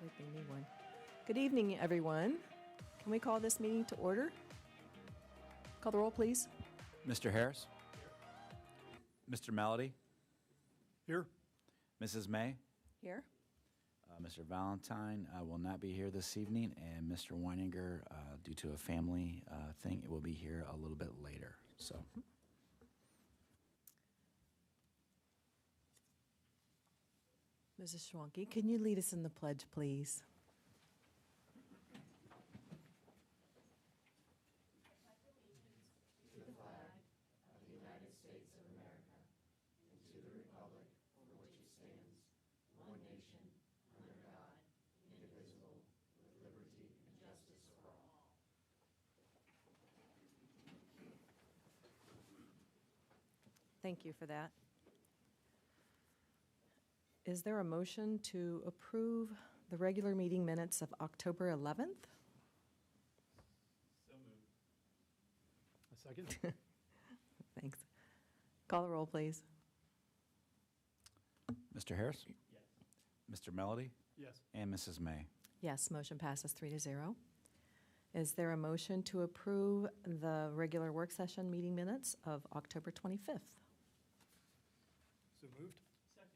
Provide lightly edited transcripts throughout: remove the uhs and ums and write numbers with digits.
Like they need one. Good evening, everyone. Can we call this meeting to order? Call the roll, please. Mr. Harris? Mr. Melody? Here. Mrs. May? Here. Mr. Valentine will not be here this evening, and Mr. Weininger, due to a family thing, will be here a little bit later. So, Mrs. Schwanke, can you lead us in the pledge, please? To the flag of the United States of America and to the republic for which it stands, one nation, under God, indivisible, with liberty and justice for all. Thank you for that. Is there a motion to approve the regular meeting minutes of October 11th? So moved. A second. Thanks. Call the roll, please. Mr. Harris? Yes. Mr. Melody? Yes. And Mrs. May? Yes, motion passes 3-0. Is there a motion to approve the regular work session meeting minutes of October 25th? So moved. Second.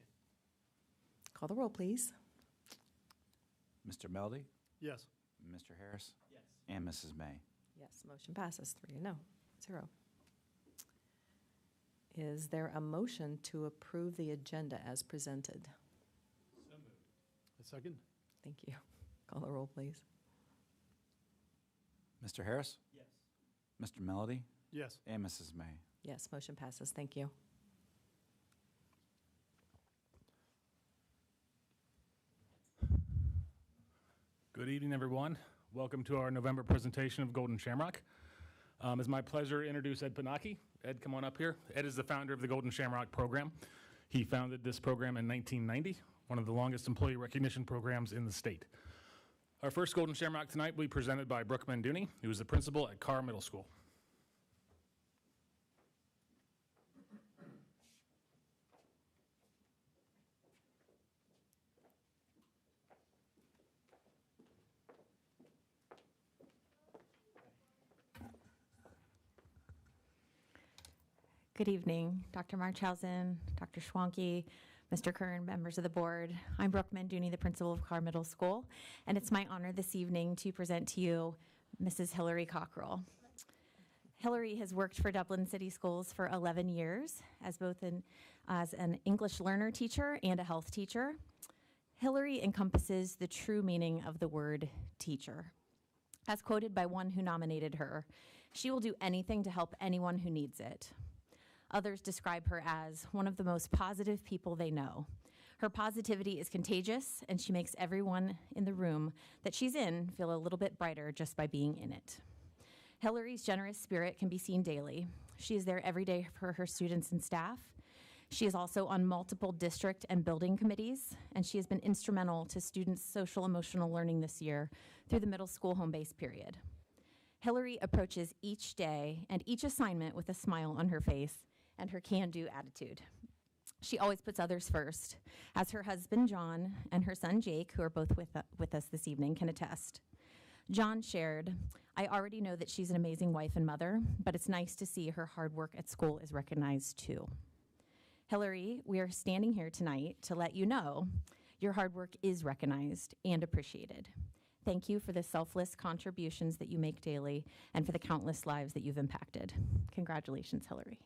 Call the roll, please. Mr. Melody? Yes. Mr. Harris? Yes. And Mrs. May? Yes, motion passes 3-0. Is there a motion to approve the agenda as presented? So moved. A second. Thank you. Call the roll, please. Mr. Harris? Yes. Mr. Melody? Yes. And Mrs. May? Yes, motion passes. Thank you. Good evening, everyone. Welcome to our November presentation of Golden Shamrock. It's my pleasure to introduce Ed Panaki. Ed, come on up here. Ed is the founder of the Golden Shamrock program. He founded this program in 1990, one of the longest employee recognition programs in the state. Our first Golden Shamrock tonight will be presented by Brooke Mandooney, who is the principal at Carr Middle School. Good evening, Dr. Marchhausen, Dr. Schwanke, Mr. Kern, members of the board. I'm Brooke Mandooney, the principal of Carr Middle School, and it's my honor this evening to present to you Mrs. Hillary Cockrell. Hillary has worked for Dublin City Schools for 11 years as both as an English learner teacher and a health teacher. Hillary encompasses the true meaning of the word teacher. As quoted by one who nominated her, she will do anything to help anyone who needs it. Others describe her as one of the most positive people they know. Her positivity is contagious, and she makes everyone in the room that she's in feel a little bit brighter just by being in it. Hillary's generous spirit can be seen daily. She is there every day for her students and staff. She is also on multiple district and building committees, and she has been instrumental to students' social emotional learning this year through the middle school home-based period. Hillary approaches each day and each assignment with a smile on her face and her can-do attitude. She always puts others first, as her husband, John, and her son, Jake, who are both with us this evening, can attest. John shared, "I already know that she's an amazing wife and mother, but it's nice to see her hard work at school is recognized too." Hillary, we are standing here tonight to let you know your hard work is recognized and appreciated. Thank you for the selfless contributions that you make daily and for the countless lives that you've impacted. Congratulations, Hillary.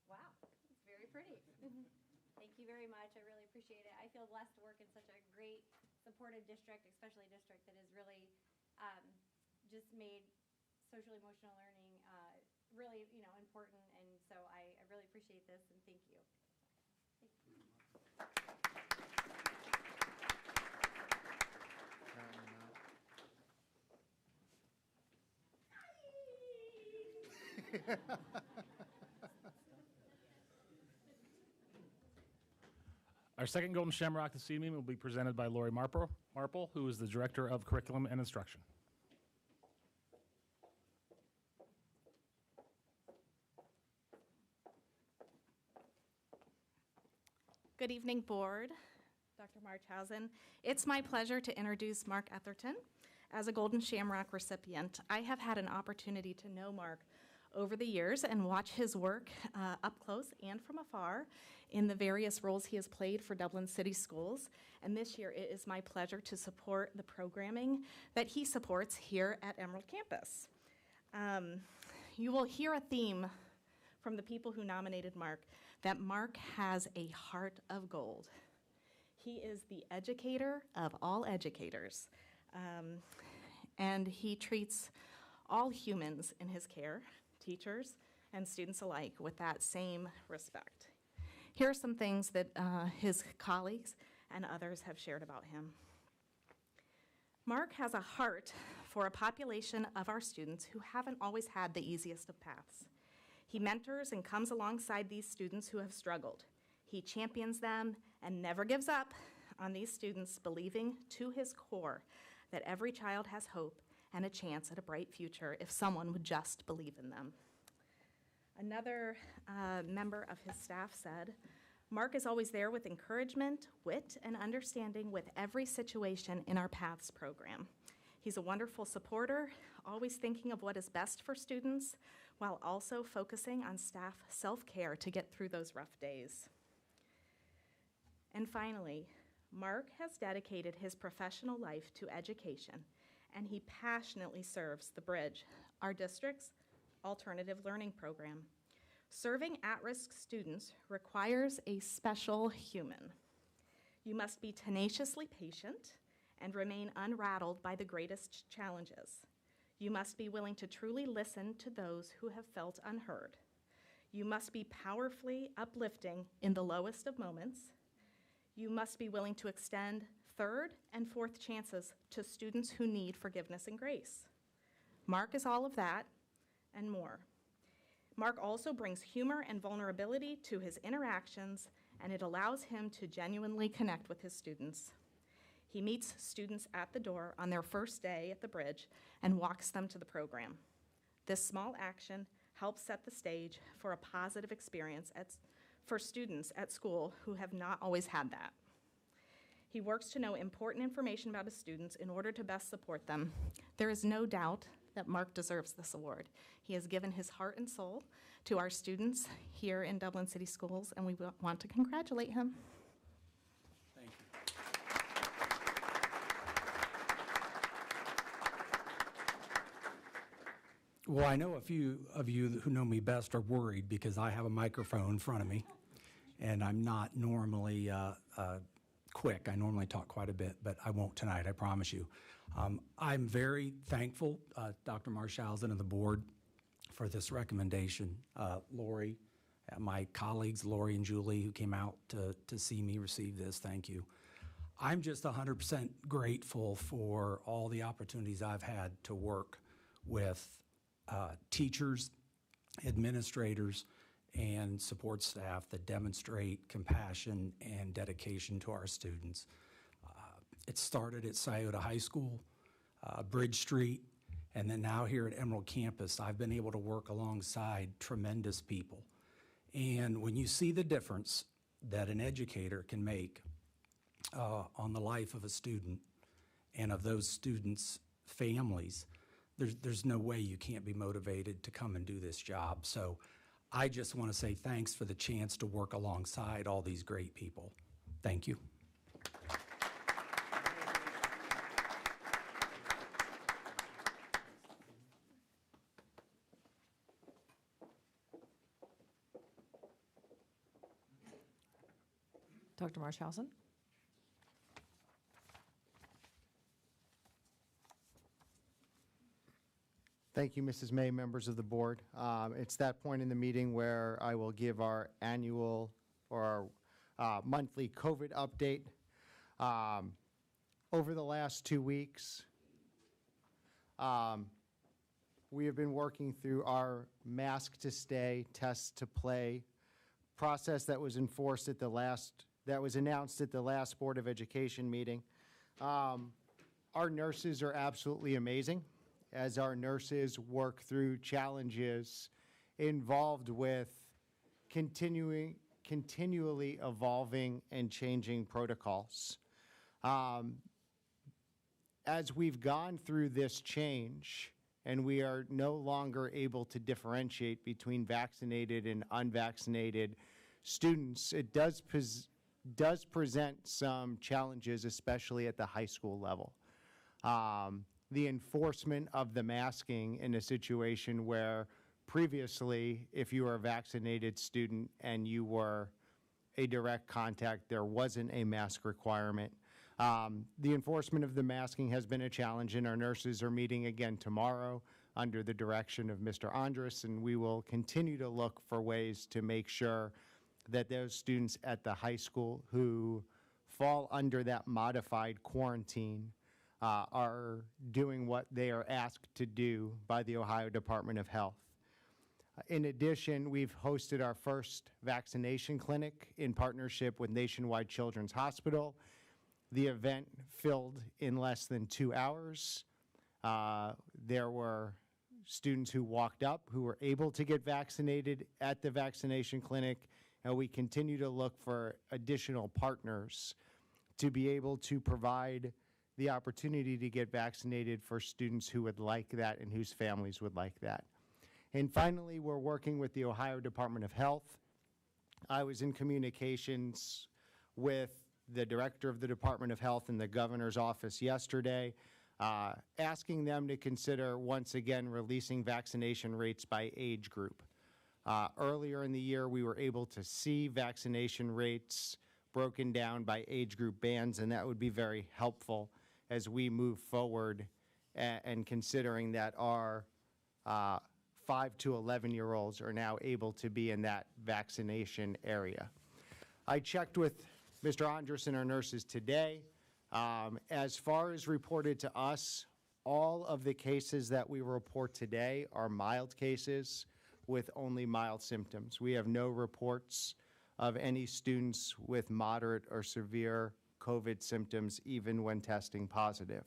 Wow, it's very pretty. Thank you very much. I really appreciate it. I feel blessed to work in such a great, supportive district, especially a district that has really just made social emotional learning really, important. And so I really appreciate this, and thank you. Thank you. Our second Golden Shamrock this evening will be presented by Lori Marple, who is the Director of Curriculum and Instruction. Good evening, Board. Dr. Marchhausen. It's my pleasure to introduce Mark Etherton as a Golden Shamrock recipient. I have had an opportunity to know Mark over the years and watch his work up close and from afar in the various roles he has played for Dublin City Schools. And this year, it is my pleasure to support the programming that he supports here at Emerald Campus. You will hear a theme from the people who nominated Mark, that Mark has a heart of gold. He is the educator of all educators, and he treats all humans in his care, teachers and students alike, with that same respect. Here are some things that his colleagues and others have shared about him. Mark has a heart for a population of our students who haven't always had the easiest of paths. He mentors and comes alongside these students who have struggled. He champions them and never gives up on these students, believing to his core that every child has hope and a chance at a bright future if someone would just believe in them. Another member of his staff said, Mark is always there with encouragement, wit, and understanding with every situation in our Paths program. He's a wonderful supporter, always thinking of what is best for students, while also focusing on staff self-care to get through those rough days. And finally, Mark has dedicated his professional life to education, and he passionately serves the Bridge, our district's alternative learning program. Serving at-risk students requires a special human. You must be tenaciously patient and remain unrattled by the greatest challenges. You must be willing to truly listen to those who have felt unheard. You must be powerfully uplifting in the lowest of moments. You must be willing to extend third and fourth chances to students who need forgiveness and grace. Mark is all of that and more. Mark also brings humor and vulnerability to his interactions, and it allows him to genuinely connect with his students. He meets students at the door on their first day at the Bridge and walks them to the program. This small action helps set the stage for a positive experience for students at school who have not always had that. He works to know important information about his students in order to best support them. There is no doubt that Mark deserves this award. He has given his heart and soul to our students here in Dublin City Schools, and we want to congratulate him. Thank you. Well, I know a few of you who know me best are worried because I have a microphone in front of me, and I'm not normally quick. I normally talk quite a bit, but I won't tonight, I promise you. I'm very thankful, Dr. Marchhausen and the board, for this recommendation. Lori, my colleagues, Lori and Julie, who came out to see me receive this, thank you. I'm just 100% grateful for all the opportunities I've had to work with teachers, administrators, and support staff that demonstrate compassion and dedication to our students. It started at Scioto High School, Bridge Street, and then now here at Emerald Campus, I've been able to work alongside tremendous people. And when you see the difference that an educator can make on the life of a student and of those students' families, there's no way you can't be motivated to come and do this job. So I just want to say thanks for the chance to work alongside all these great people. Thank you. Dr. Marchhausen? Thank you, Mrs. May, members of the board. It's that point in the meeting where I will give our annual or our monthly COVID update. Over the last 2 weeks, we have been working through our mask to stay, test to play process that was enforced at the last, that was announced at the last Board of Education meeting. Our nurses are absolutely amazing as our nurses work through challenges involved with continuing continually evolving and changing protocols. As we've gone through this change, and we are no longer able to differentiate between vaccinated and unvaccinated students, it does present some challenges, especially at the high school level. The enforcement of the masking in a situation where previously, if you were a vaccinated student and you were a direct contact, there wasn't a mask requirement. The enforcement of the masking has been a challenge, and our nurses are meeting again tomorrow under the direction of Mr. Andrus, and we will continue to look for ways to make sure that those students at the high school who fall under that modified quarantine are doing what they are asked to do by the Ohio Department of Health. In addition, we've hosted our first vaccination clinic in partnership with Nationwide Children's Hospital. The event filled in less than 2 hours. There were students who walked up who were able to get vaccinated at the vaccination clinic, and we continue to look for additional partners to be able to provide the opportunity to get vaccinated for students who would like that and whose families would like that. And finally, we're working with the Ohio Department of Health. I was in communications with the director of the Department of Health in the governor's office yesterday, asking them to consider once again releasing vaccination rates by age group. Earlier in the year, we were able to see vaccination rates broken down by age group bands, and that would be very helpful as we move forward and considering that our 5 to 11-year-olds are now able to be in that vaccination area. I checked with Mr. Andrus and our nurses today. As far as reported to us, all of the cases that we report today are mild cases with only mild symptoms. We have no reports of any students with moderate or severe COVID symptoms, even when testing positive.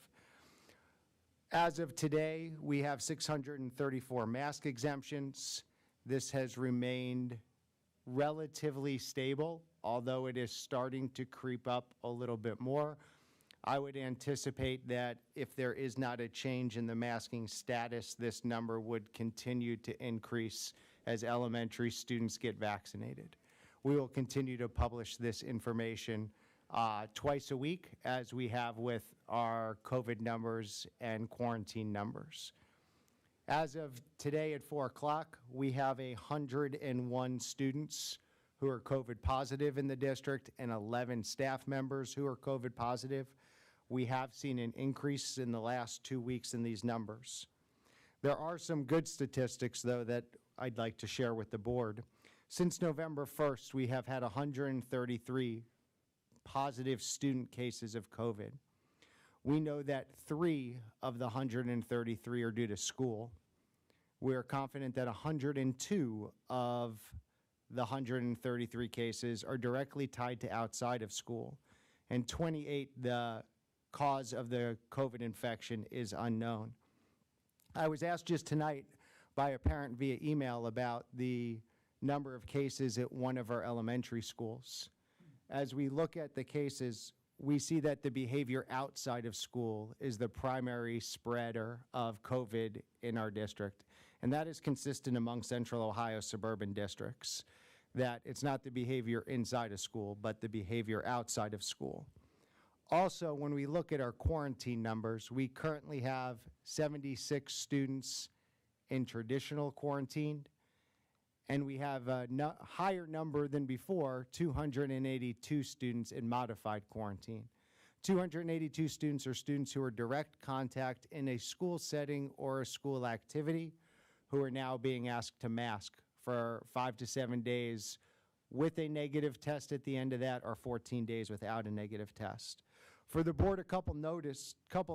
As of today, we have 634 mask exemptions. This has remained relatively stable, although it is starting to creep up a little bit more. I would anticipate that if there is not a change in the masking status, this number would continue to increase as elementary students get vaccinated. We will continue to publish this information twice a week, as we have with our COVID numbers and quarantine numbers. As of today at 4 o'clock, we have 101 students who are COVID positive in the district and 11 staff members who are COVID positive. We have seen an increase in the last 2 weeks in these numbers. There are some good statistics, though, that I'd like to share with the board. Since November 1st, we have had 133 positive student cases of COVID. We know that 3 of the 133 are due to school. We are confident that 102 of the 133 cases are directly tied to outside of school, and 28, the cause of the COVID infection is unknown. I was asked just tonight by a parent via email about the number of cases at one of our elementary schools. As we look at the cases, we see that the behavior outside of school is the primary spreader of COVID in our district. And that is consistent among Central Ohio suburban districts, that it's not the behavior inside of school, but the behavior outside of school. Also, when we look at our quarantine numbers, we currently have 76 students in traditional quarantine, and we have a higher number than before, 282 students in modified quarantine. 282 students are students who are direct contact in a school setting or a school activity who are now being asked to mask for 5 to 7 days with a negative test at the end of that, or 14 days without a negative test. For the board, a couple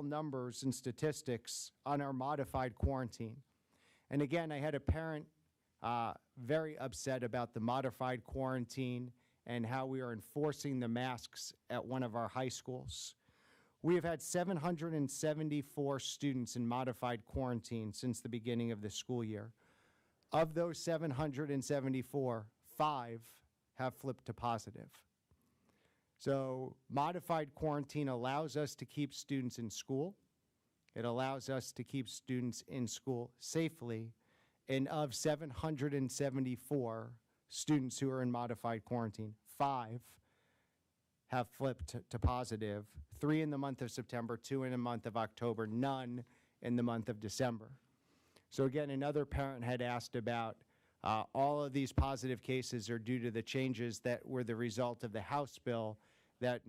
numbers and statistics on our modified quarantine. And again, I had a parent very upset about the modified quarantine and how we are enforcing the masks at one of our high schools. We have had 774 students in modified quarantine since the beginning of the school year. Of those 774, 5 have flipped to positive. So modified quarantine allows us to keep students in school. It allows us to keep students in school safely. And of 774 students who are in modified quarantine, 5 have flipped to positive, 3 in the month of September, 2 in the month of October, none in the month of December. So again, another parent had asked about all of these positive cases are due to the changes that were the result of the House bill that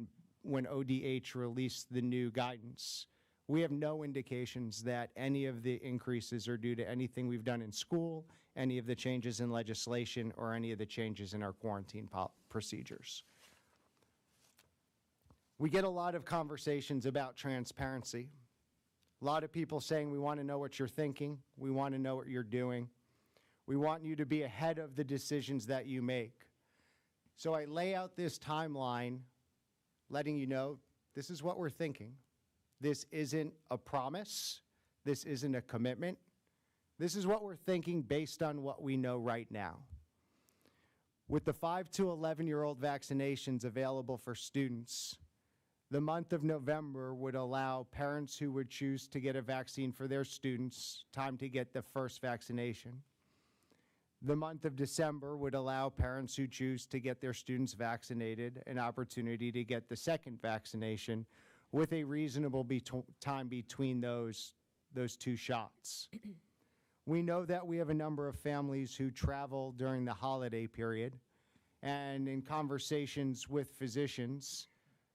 when ODH released the new guidance. We have no indications that any of the increases are due to anything we've done in school, any of the changes in legislation, or any of the changes in our quarantine procedures. We get a lot of conversations about transparency. A lot of people saying, we want to know what you're thinking. We want to know what you're doing. We want you to be ahead of the decisions that you make. So I lay out this timeline, letting you know this is what we're thinking. This isn't a promise. This isn't a commitment. This is what we're thinking based on what we know right now. With the 5 to 11-year-old vaccinations available for students, the month of November would allow parents who would choose to get a vaccine for their students time to get the first vaccination. The month of December would allow parents who choose to get their students vaccinated an opportunity to get the second vaccination with a reasonable time between those two shots. We know that we have a number of families who travel during the holiday period, and in conversations with physicians,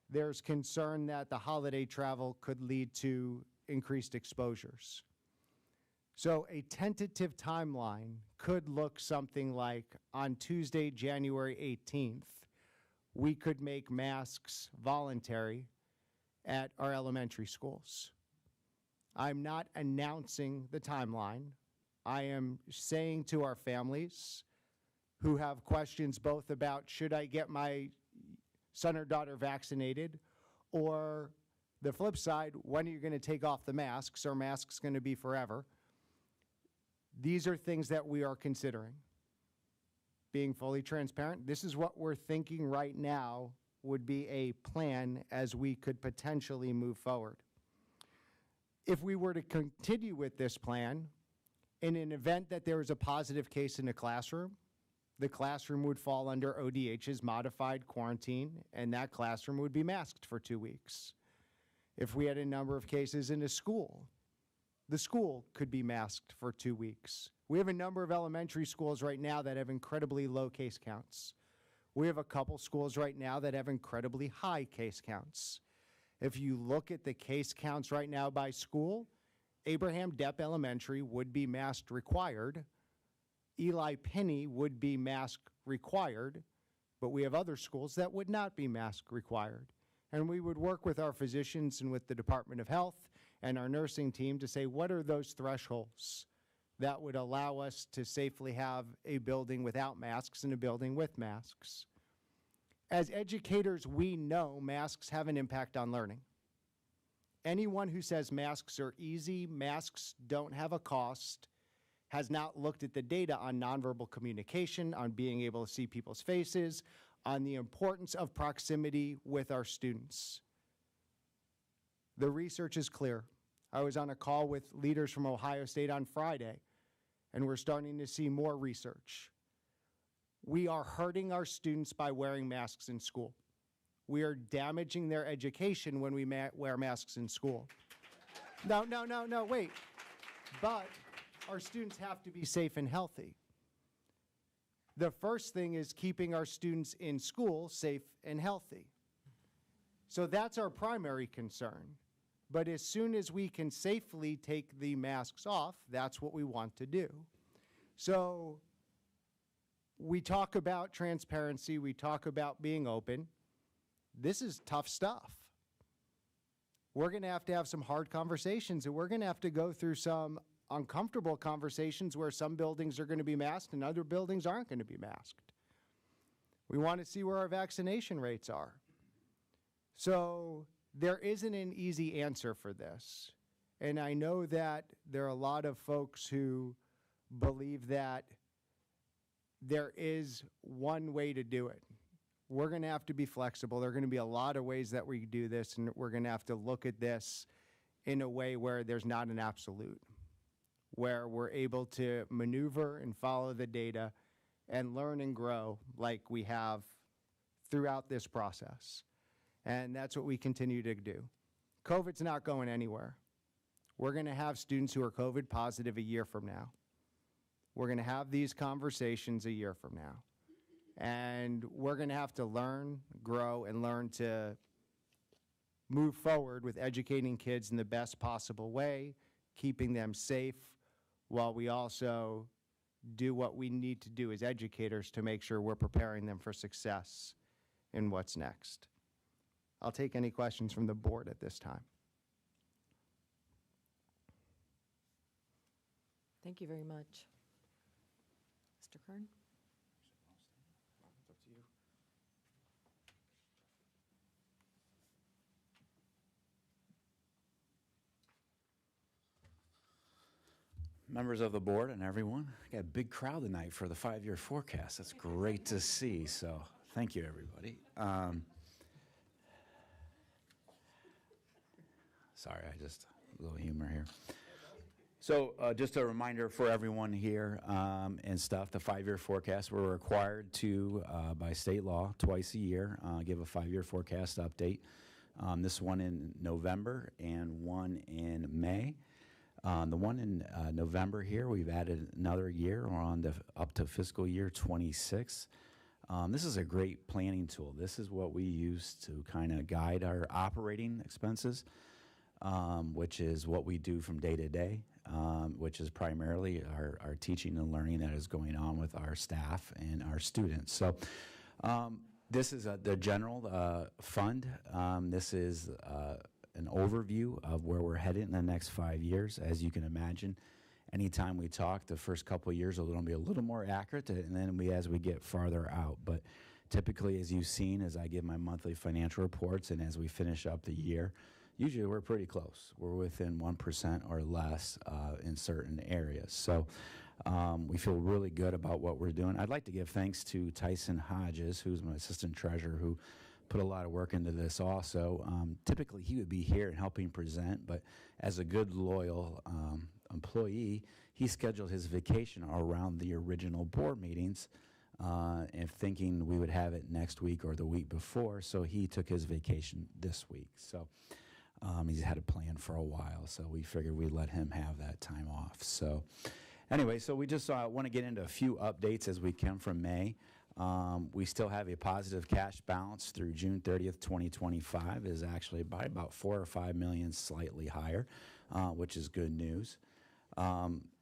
there's concern that the holiday travel could lead to increased exposures. So a tentative timeline could look something like on Tuesday, January 18th, we could make masks voluntary at our elementary schools. I'm not announcing the timeline. I am saying to our families who have questions both about should I get my son or daughter vaccinated, or the flip side, when are you going to take off the masks? Are masks going to be forever? These are things that we are considering. Being fully transparent, this is what we're thinking right now would be a plan as we could potentially move forward. If we were to continue with this plan, in an event that there was a positive case in a classroom, the classroom would fall under ODH's modified quarantine, and that classroom would be masked for 2 weeks. If we had a number of cases in a school, the school could be masked for 2 weeks. We have a number of elementary schools right now that have incredibly low case counts. We have a couple schools right now that have incredibly high case counts. If you look at the case counts right now by school, Abraham Depp Elementary would be mask required. Eli Penny would be mask required, but we have other schools that would not be mask required. And we would work with our physicians and with the Department of Health and our nursing team to say, what are those thresholds that would allow us to safely have a building without masks and a building with masks? As educators, we know masks have an impact on learning. Anyone who says masks are easy, masks don't have a cost, has not looked at the data on nonverbal communication, on being able to see people's faces, on the importance of proximity with our students. The research is clear. I was on a call with leaders from Ohio State on Friday, and we're starting to see more research. We are hurting our students by wearing masks in school. We are damaging their education when we wear masks in school. No, wait. But our students have to be safe and healthy. The first thing is keeping our students in school safe and healthy. So that's our primary concern. But as soon as we can safely take the masks off, that's what we want to do. So we talk about transparency, we talk about being open. This is tough stuff. We're going to have some hard conversations, and we're going to have to go through some uncomfortable conversations where some buildings are going to be masked and other buildings aren't going to be masked. We want to see where our vaccination rates are. So there isn't an easy answer for this. And I know that there are a lot of folks who believe that there is one way to do it. We're going to have to be flexible. There are going to be a lot of ways that we do this, and we're going to have to look at this in a way where there's not an absolute, where we're able to maneuver and follow the data and learn and grow like we have throughout this process. And that's what we continue to do. COVID's not going anywhere. We're going to have students who are COVID positive a year from now. We're going to have these conversations a year from now. And we're going to have to learn, grow, and learn to move forward with educating kids in the best possible way, keeping them safe, while we also do what we need to do as educators to make sure we're preparing them for success in what's next. I'll take any questions from the board at this time. Thank you very much. Mr. Kern? Members of the board and everyone, I got a big crowd tonight for the 5-year forecast. That's great to see, so thank you, everybody. Sorry, a little humor here. So just a reminder for everyone here and stuff, the 5-year forecast, we're required to, by state law, twice a year, give a 5-year forecast update. This one in November and one in May. The one in November here, we've added another year. We're on up to fiscal year 26. This is a great planning tool. This is what we use to kind of guide our operating expenses, which is what we do from day to day, which is primarily our teaching and learning that is going on with our staff and our students. So this is the general fund. This is an overview of where we're headed in the next 5 years. As you can imagine, anytime we talk, the first couple of years are going to be a little more accurate, and then as we get farther out. But typically, as you've seen, as I give my monthly financial reports and as we finish up the year, usually we're pretty close. We're within 1% or less in certain areas. So we feel really good about what we're doing. I'd like to give thanks to Tyson Hodges, who's my assistant treasurer, who put a lot of work into this also. Typically, he would be here and helping present, but as a good, loyal employee, he scheduled his vacation around the original board meetings and thinking we would have it next week or the week before, so he took his vacation this week. So he's had a plan for a while, so we figured we'd let him have that time off. So anyway, so we just want to get into a few updates as we come from May. We still have a positive cash balance through June 30th, 2025, is actually by about $4 or $5 million slightly higher, which is good news.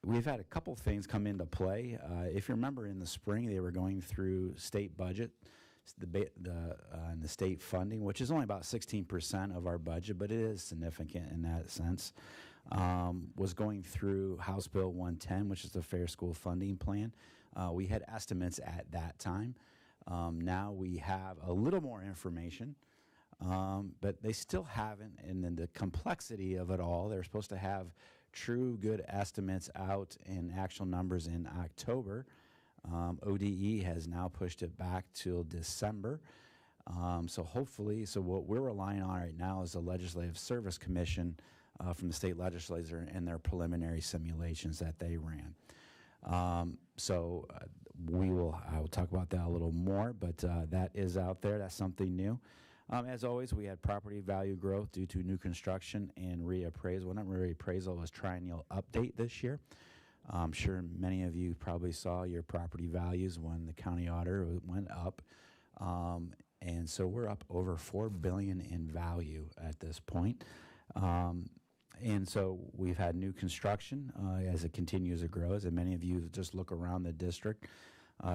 We've had a couple things come into play. If you remember in the spring, they were going through state budget, and the state funding, which is only about 16% of our budget, but it is significant in that sense. Was going through House Bill 110, which is the Fair School Funding Plan. We had estimates at that time. Now we have a little more information, but they still haven't. And then the complexity of it all, they're supposed to have true good estimates out in actual numbers in October. ODE has now pushed it back till December. So hopefully, what we're relying on right now is the Legislative Service Commission from the state legislature and their preliminary simulations that they ran. I will talk about that a little more, but that is out there. That's something new. As always, we had property value growth due to new construction and reappraisal. Well, not reappraisal, was triennial update this year. I'm sure many of you probably saw your property values when the county auditor went up. And so we're up over $4 billion in value at this point. And so we've had new construction as it continues to grow. As many of you just look around the district,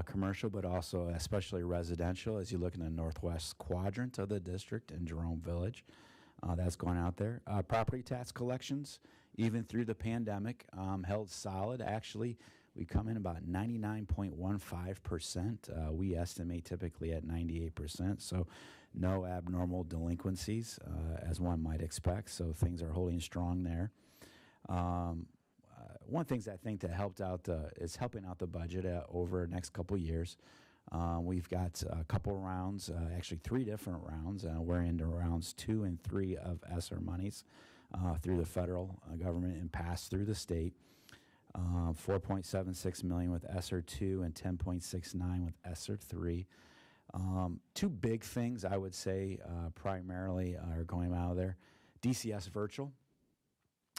commercial, but also especially residential, as you look in the northwest quadrant of the district in Jerome Village. That's going out there. Property tax collections, even through the pandemic, held solid. Actually, we come in about 99.15%. We estimate typically at 98%. So no abnormal delinquencies, as one might expect. So things are holding strong there. one of the things I think that helped out is helping out the budget over the next couple years. We've got a couple rounds, actually 3 different rounds. We're into rounds 2 and 3 of ESSER monies through the federal government and passed through the state. 4.76 million with ESSER 2 and 10.69 with ESSER 3. 2 big things I would say primarily are going out of there. DCS Virtual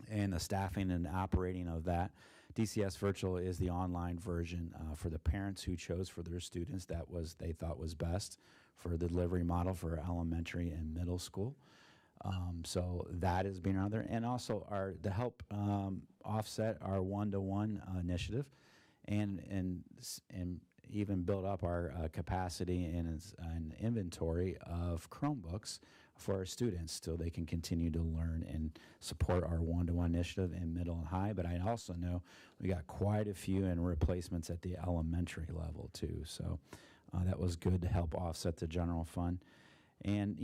and the staffing and operating of that. DCS Virtual is the online version for the parents who chose for their students that they thought was best for the delivery model for elementary and middle school. So that is being out there, and also to help offset our one-to-one initiative, and even build up our capacity and inventory of Chromebooks for our students so they can continue to learn and support our one-to-one initiative in middle and high. But I also know we got quite a few in replacements at the elementary level too. So that was good to help offset the general fund. And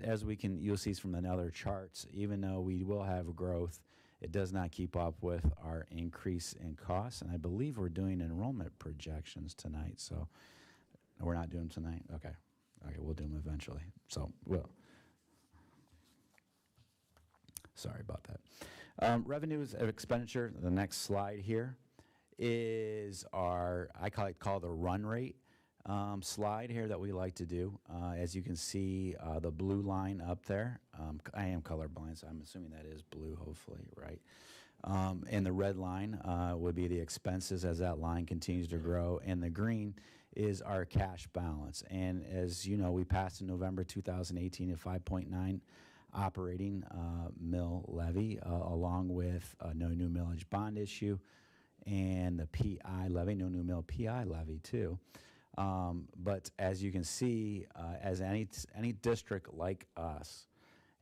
as you'll see from the other charts, even though we will have growth, it does not keep up with our increase in costs. And I believe we're doing enrollment projections tonight. So we're not doing them tonight? Okay, we'll do them eventually. So sorry about that. Revenues and expenditure, the next slide here, is I call the run rate slide here that we like to do. As you can see, the blue line up there, I am colorblind, so I'm assuming that is blue, hopefully, right? And the red line would be the expenses as that line continues to grow, and the green is our cash balance. And as you know, we passed in November 2018 a 5.9 operating mill levy, along with no new millage bond issue, and the PI levy, no new mill PI levy too. But as you can see, as any district like us,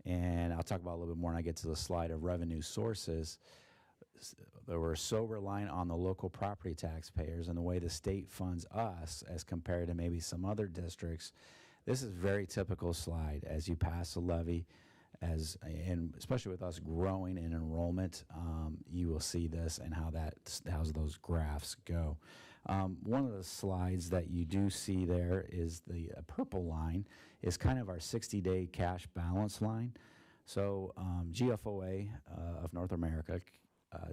and I'll talk about a little bit more when I get to the slide of revenue sources, that we're so reliant on the local property taxpayers and the way the state funds us as compared to maybe some other districts. This is a very typical slide as you pass a levy, and especially with us growing in enrollment, you will see this and how those graphs go. One of the slides that you do see there is the purple line is kind of our 60-day cash balance line. So GFOA of North America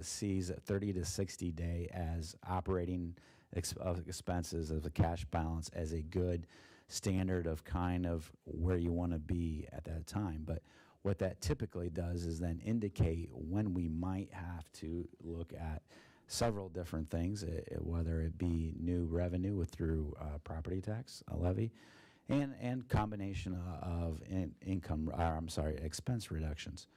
sees 30 to 60 day as operating expenses of the cash balance as a good standard of kind of where you want to be at that time. But what that typically does is then indicate when we might have to look at several different things, whether it be new revenue through property tax levy, and combination of expense reductions,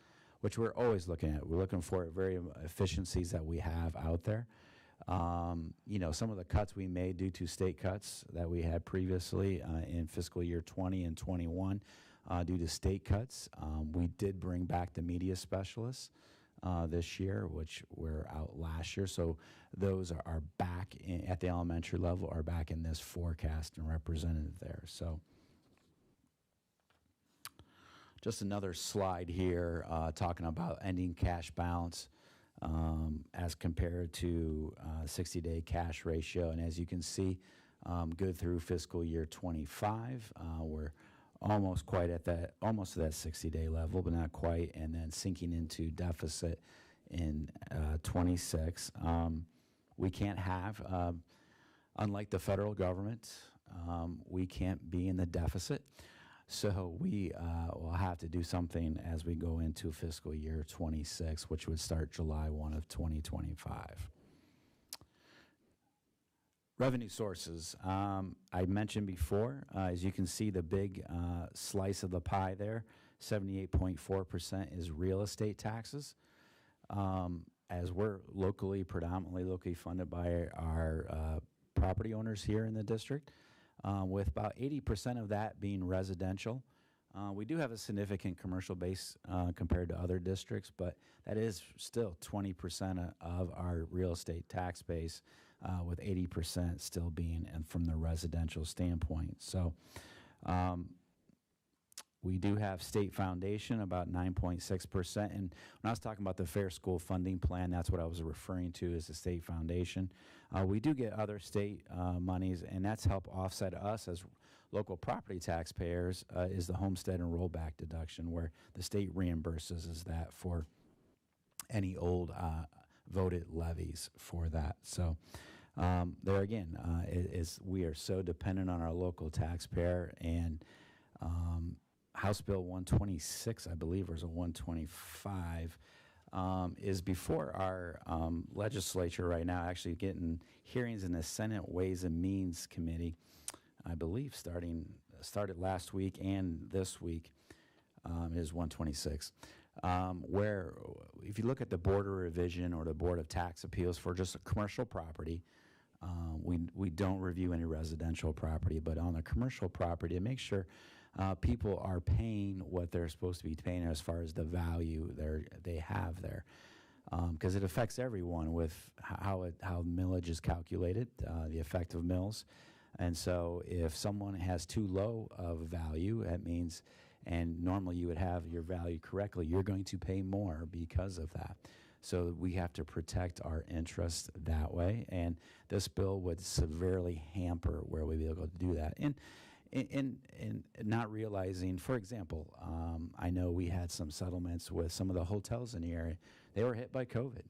which we're always looking at. We're looking for very efficiencies that we have out there. Some of the cuts we made due to state cuts that we had previously in fiscal year 20 and 21 due to state cuts. We did bring back the media specialists this year, which were out last year. So those are back at the elementary level, are back in this forecast and represented there. So just another slide here talking about ending cash balance as compared to 60-day cash ratio. And as you can see, good through fiscal year 25, we're almost to that 60-day level, but not quite, and then sinking into deficit in 26. We can't have, unlike the federal government, we can't be in the deficit. So we will have to do something as we go into fiscal year 26, which would start July 1 of 2025. Revenue sources. I mentioned before, as you can see, the big slice of the pie there, 78.4% is real estate taxes. As we're predominantly locally funded by our property owners here in the district, with about 80% of that being residential. We do have a significant commercial base compared to other districts, but that is still 20% of our real estate tax base, with 80% still being from the residential standpoint. So We do have state foundation, about 9.6%. And when I was talking about the Fair School Funding Plan, that's what I was referring to as the state foundation. We do get other state monies, and that's help offset us as local property taxpayers, is the homestead and rollback deduction, where the state reimburses us that for any old voted levies for that. So there again, we are so dependent on our local taxpayer, and House Bill 126, I believe, or is it 125, is before our legislature right now, actually getting hearings in the Senate Ways and Means Committee, I believe started last week and this week, is 126, where if you look at the Board of Revision or the Board of Tax Appeals for just a commercial property, we don't review any residential property, but on the commercial property, to make sure people are paying what they're supposed to be paying as far as the value they have there, because it affects everyone with how millage is calculated, the effect of mills. And so if someone has too low of value, that means, and normally you would have your value correctly, you're going to pay more because of that. So we have to protect our interests that way, and this bill would severely hamper where we'd be able to do that. And not realizing, for example, I know we had some settlements with some of the hotels in the area. They were hit by COVID,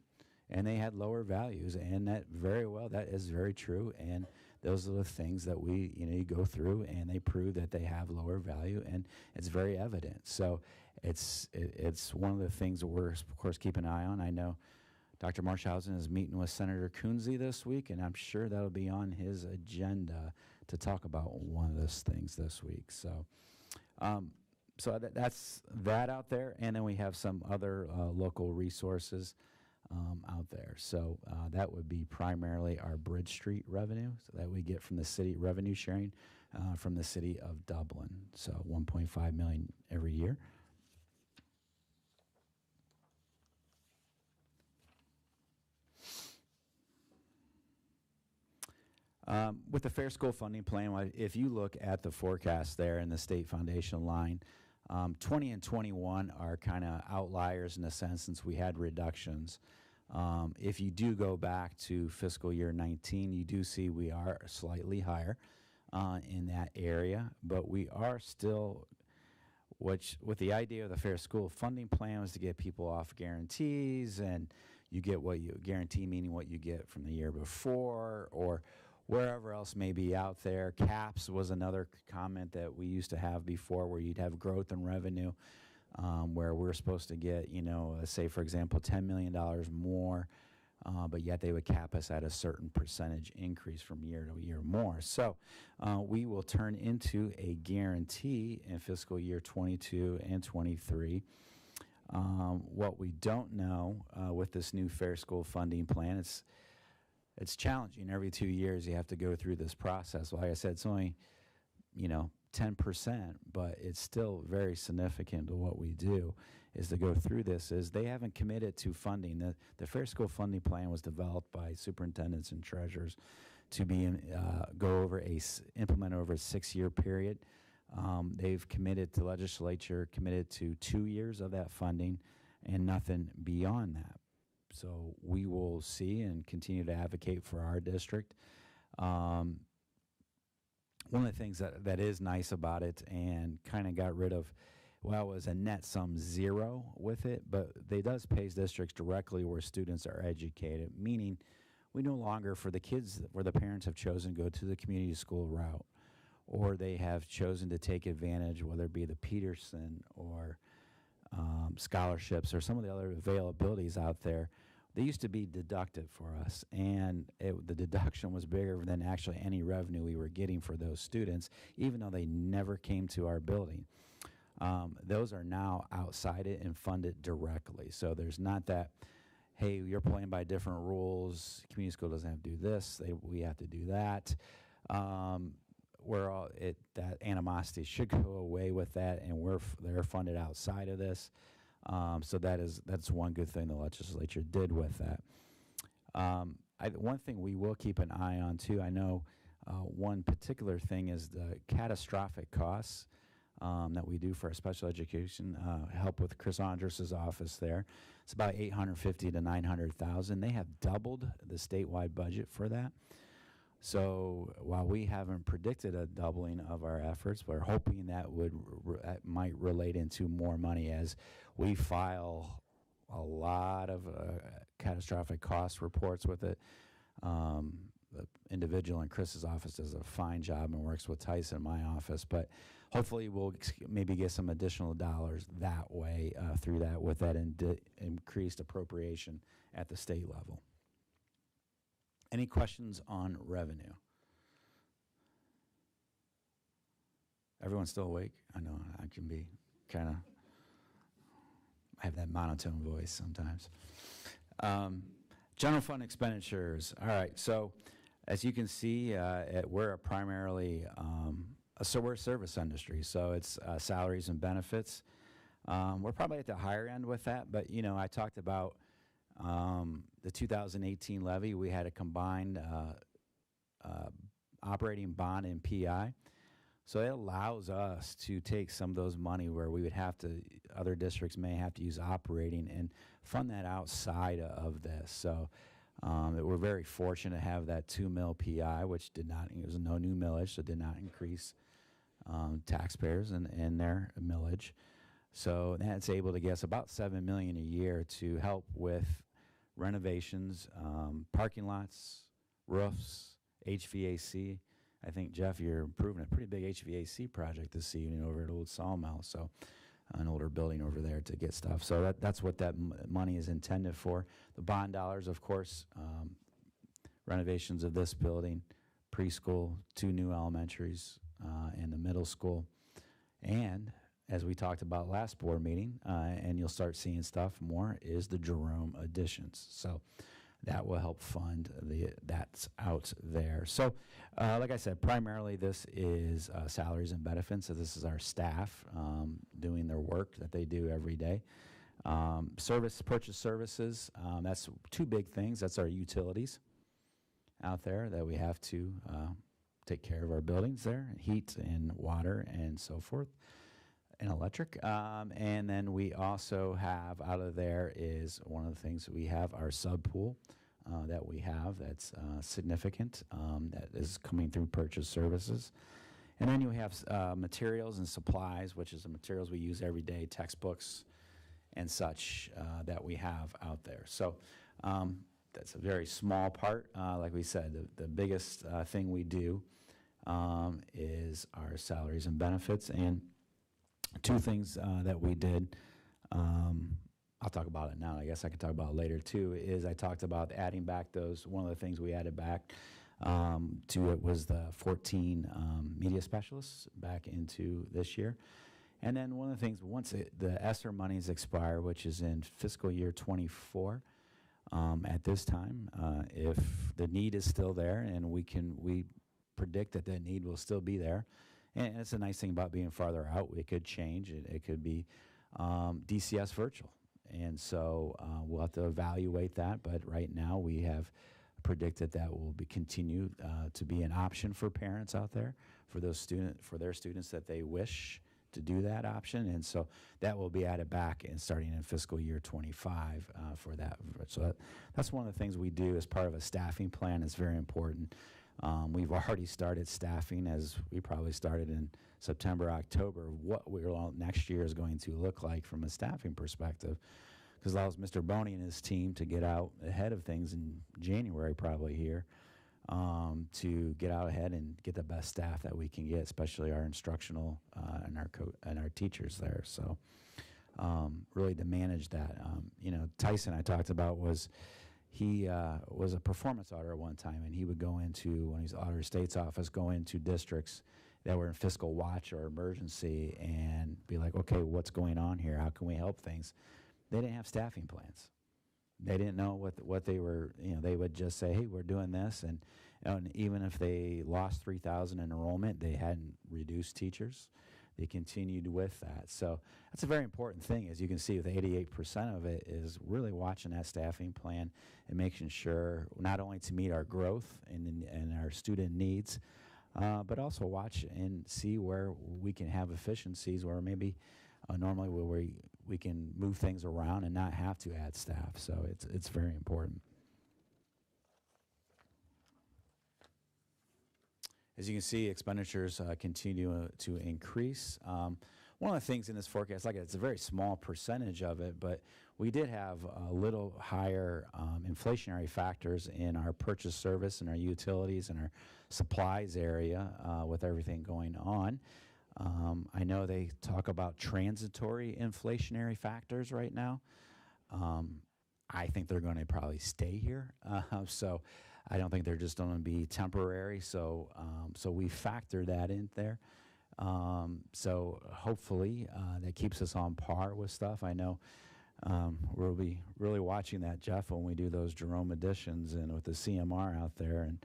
and they had lower values, and that is very true. And those are the things that you go through, and they prove that they have lower value, and it's very evident. So it's one of the things that we're, of course, keeping an eye on. I know Dr. Marshausen is meeting with Senator Coonsey this week, and I'm sure that'll be on his agenda to talk about one of those things this week. So that's that out there, and then we have some other local resources out there. So that would be primarily our Bridge Street revenue, so that we get from the city revenue sharing from the city of Dublin. So $1.5 million every year. With the Fair School Funding Plan, if you look at the forecast there in the state foundation line, 20 and 21 are kind of outliers in a sense, since we had reductions. If you do go back to fiscal year 19, you do see we are slightly higher in that area, but we are still, which with the idea of the Fair School Funding Plan was to get people off guarantees, and you get what you guarantee, meaning what you get from the year before or wherever else may be out there. Caps was another comment that we used to have before, where you'd have growth in revenue, where we're supposed to get, say, for example, $10 million more, but yet they would cap us at a certain percentage increase from year to year more. So we will turn into a guarantee in fiscal year 22 and 23. What we don't know with this new Fair School Funding Plan, it's challenging. Every 2 years you have to go through this process. Like I said, it's only 10%, but it's still very significant to what we do, is to go through this. Is they haven't committed to funding. The Fair School Funding Plan was developed by superintendents and treasurers to be implement over a 6-year period. They've committed to legislature, committed to 2 years of that funding and nothing beyond that. So we will see and continue to advocate for our district. One of the things that is nice about it, and kind of got rid of, it was a net sum zero with it, but they does pay districts directly where students are educated, meaning we no longer, for the kids where the parents have chosen to go to the community school route, or they have chosen to take advantage, whether it be the Peterson or scholarships or some of the other availabilities out there, they used to be deducted for us, and the deduction was bigger than actually any revenue we were getting for those students, even though they never came to our building. Those are now outside it and funded directly. So there's not that, hey, you're playing by different rules, community school doesn't have to do this, we have to do that. That animosity should go away with that, and they're funded outside of this. So that's one good thing the legislature did with that. One thing we will keep an eye on too, I know one particular thing is the catastrophic costs that we do for our special education, help with Chris Andrus's office there. It's about 850 to 900,000. They have doubled the statewide budget for that. So while we haven't predicted a doubling of our efforts, we're hoping that that might relate into more money as we file a lot of catastrophic cost reports with it. The individual in Chris's office does a fine job and works with Tyson in my office, but hopefully we'll maybe get some additional dollars that way through that with that increased appropriation at the state level. Any questions on revenue? Everyone's still awake? I know I can be kind of, I have that monotone voice sometimes. General fund expenditures. All right, so as you can see, we're primarily we're a service industry, so it's salaries and benefits. We're probably at the higher end with that, but you know, I talked about the 2018 levy. We had a combined operating bond and PI. So it allows us to take some of those money where we would have to, other districts may have to use operating and fund that outside of this. So we're very fortunate to have that 2 mil PI, which did not, it was no new millage, so did not increase taxpayers and their millage. So that's able to get us about $7 million a year to help with renovations, parking lots, roofs, HVAC. I think, Jeff, you're improving a pretty big HVAC project this evening over at Old Sawmill, so an older building over there to get stuff. So that's what that money is intended for. The bond dollars, of course, renovations of this building, preschool, 2 new elementaries, and the middle school. And as we talked about last board meeting, and you'll start seeing stuff more, is the Jerome additions. So that will help fund that's out there. So like I said, primarily this is salaries and benefits. So this is our staff doing their work that they do every day. Purchase services, that's 2 big things. That's our utilities out there that we have to take care of our buildings there, heat and water and so forth, and electric. And then we also have out of there is one of the things we have our sub pool that we have that's significant that is coming through purchase services. And then you have materials and supplies, which is the materials we use every day, textbooks and such that we have out there. So that's a very small part. Like we said, the biggest thing we do is our salaries and benefits. And 2 things that we did, I'll talk about it now. I guess I can talk about it later too, is I talked about adding back those, one of the things we added back to it was the 14 media specialists back into this year. And then one of the things, once the ESSER monies expire, which is in fiscal year 24, at this time, if the need is still there and we predict that that need will still be there, and it's a nice thing about being farther out, it could change, it could be DCS virtual. And so we'll have to evaluate that, but right now we have predicted that will be continue to be an option for parents out there for their students that they wish to do that option, and so that will be added back and starting in fiscal year 25 for that. So that's one of the things we do as part of a staffing plan. It's very important. We've already started staffing, as we probably started in September, October, what next year is going to look like from a staffing perspective, because allows Mr. Boney and his team to get out ahead of things in January probably here, to get out ahead and get the best staff that we can get, especially our instructional and our teachers there. So really to manage that. Tyson I talked about he was a performance auditor at one time, and he would go into, when he's auditor state's office, go into districts that were in fiscal watch or emergency and be like, okay, what's going on here? How can we help things? They didn't have staffing plans. They didn't know what they were, they would just say, hey, we're doing this. And even if they lost 3,000 in enrollment, they hadn't reduced teachers. They continued with that. So that's a very important thing. As you can see, with 88% of it is really watching that staffing plan and making sure not only to meet our growth and our student needs, but also watch and see where we can have efficiencies, where maybe normally where we can move things around and not have to add staff. So it's very important. As you can see, expenditures continue to increase. One of the things in this forecast, like it's a very small percentage of it, but we did have a little higher inflationary factors in our purchase service and our utilities and our supplies area with everything going on. I know they talk about transitory inflationary factors right now. I think they're going to probably stay here. So I don't think they're just going to be temporary. So we factor that in there. So hopefully that keeps us on par with stuff. I know we'll be really watching that, Jeff, when we do those Jerome editions and with the CMR out there, and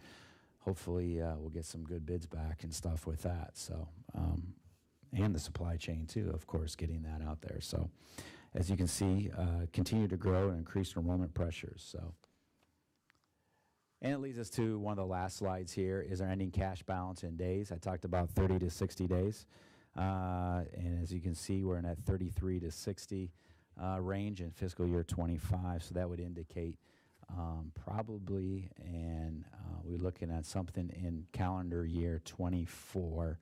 hopefully we'll get some good bids back and stuff with that. So and the supply chain too, of course, getting that out there. So as you can see, continue to grow and increase enrollment pressures. So. And it leads us to one of the last slides here is our ending cash balance in days. I talked about 30 to 60 days. And as you can see, we're in that 33 to 60 range in fiscal year 25. So that would indicate probably, and we're looking at something in calendar year 24,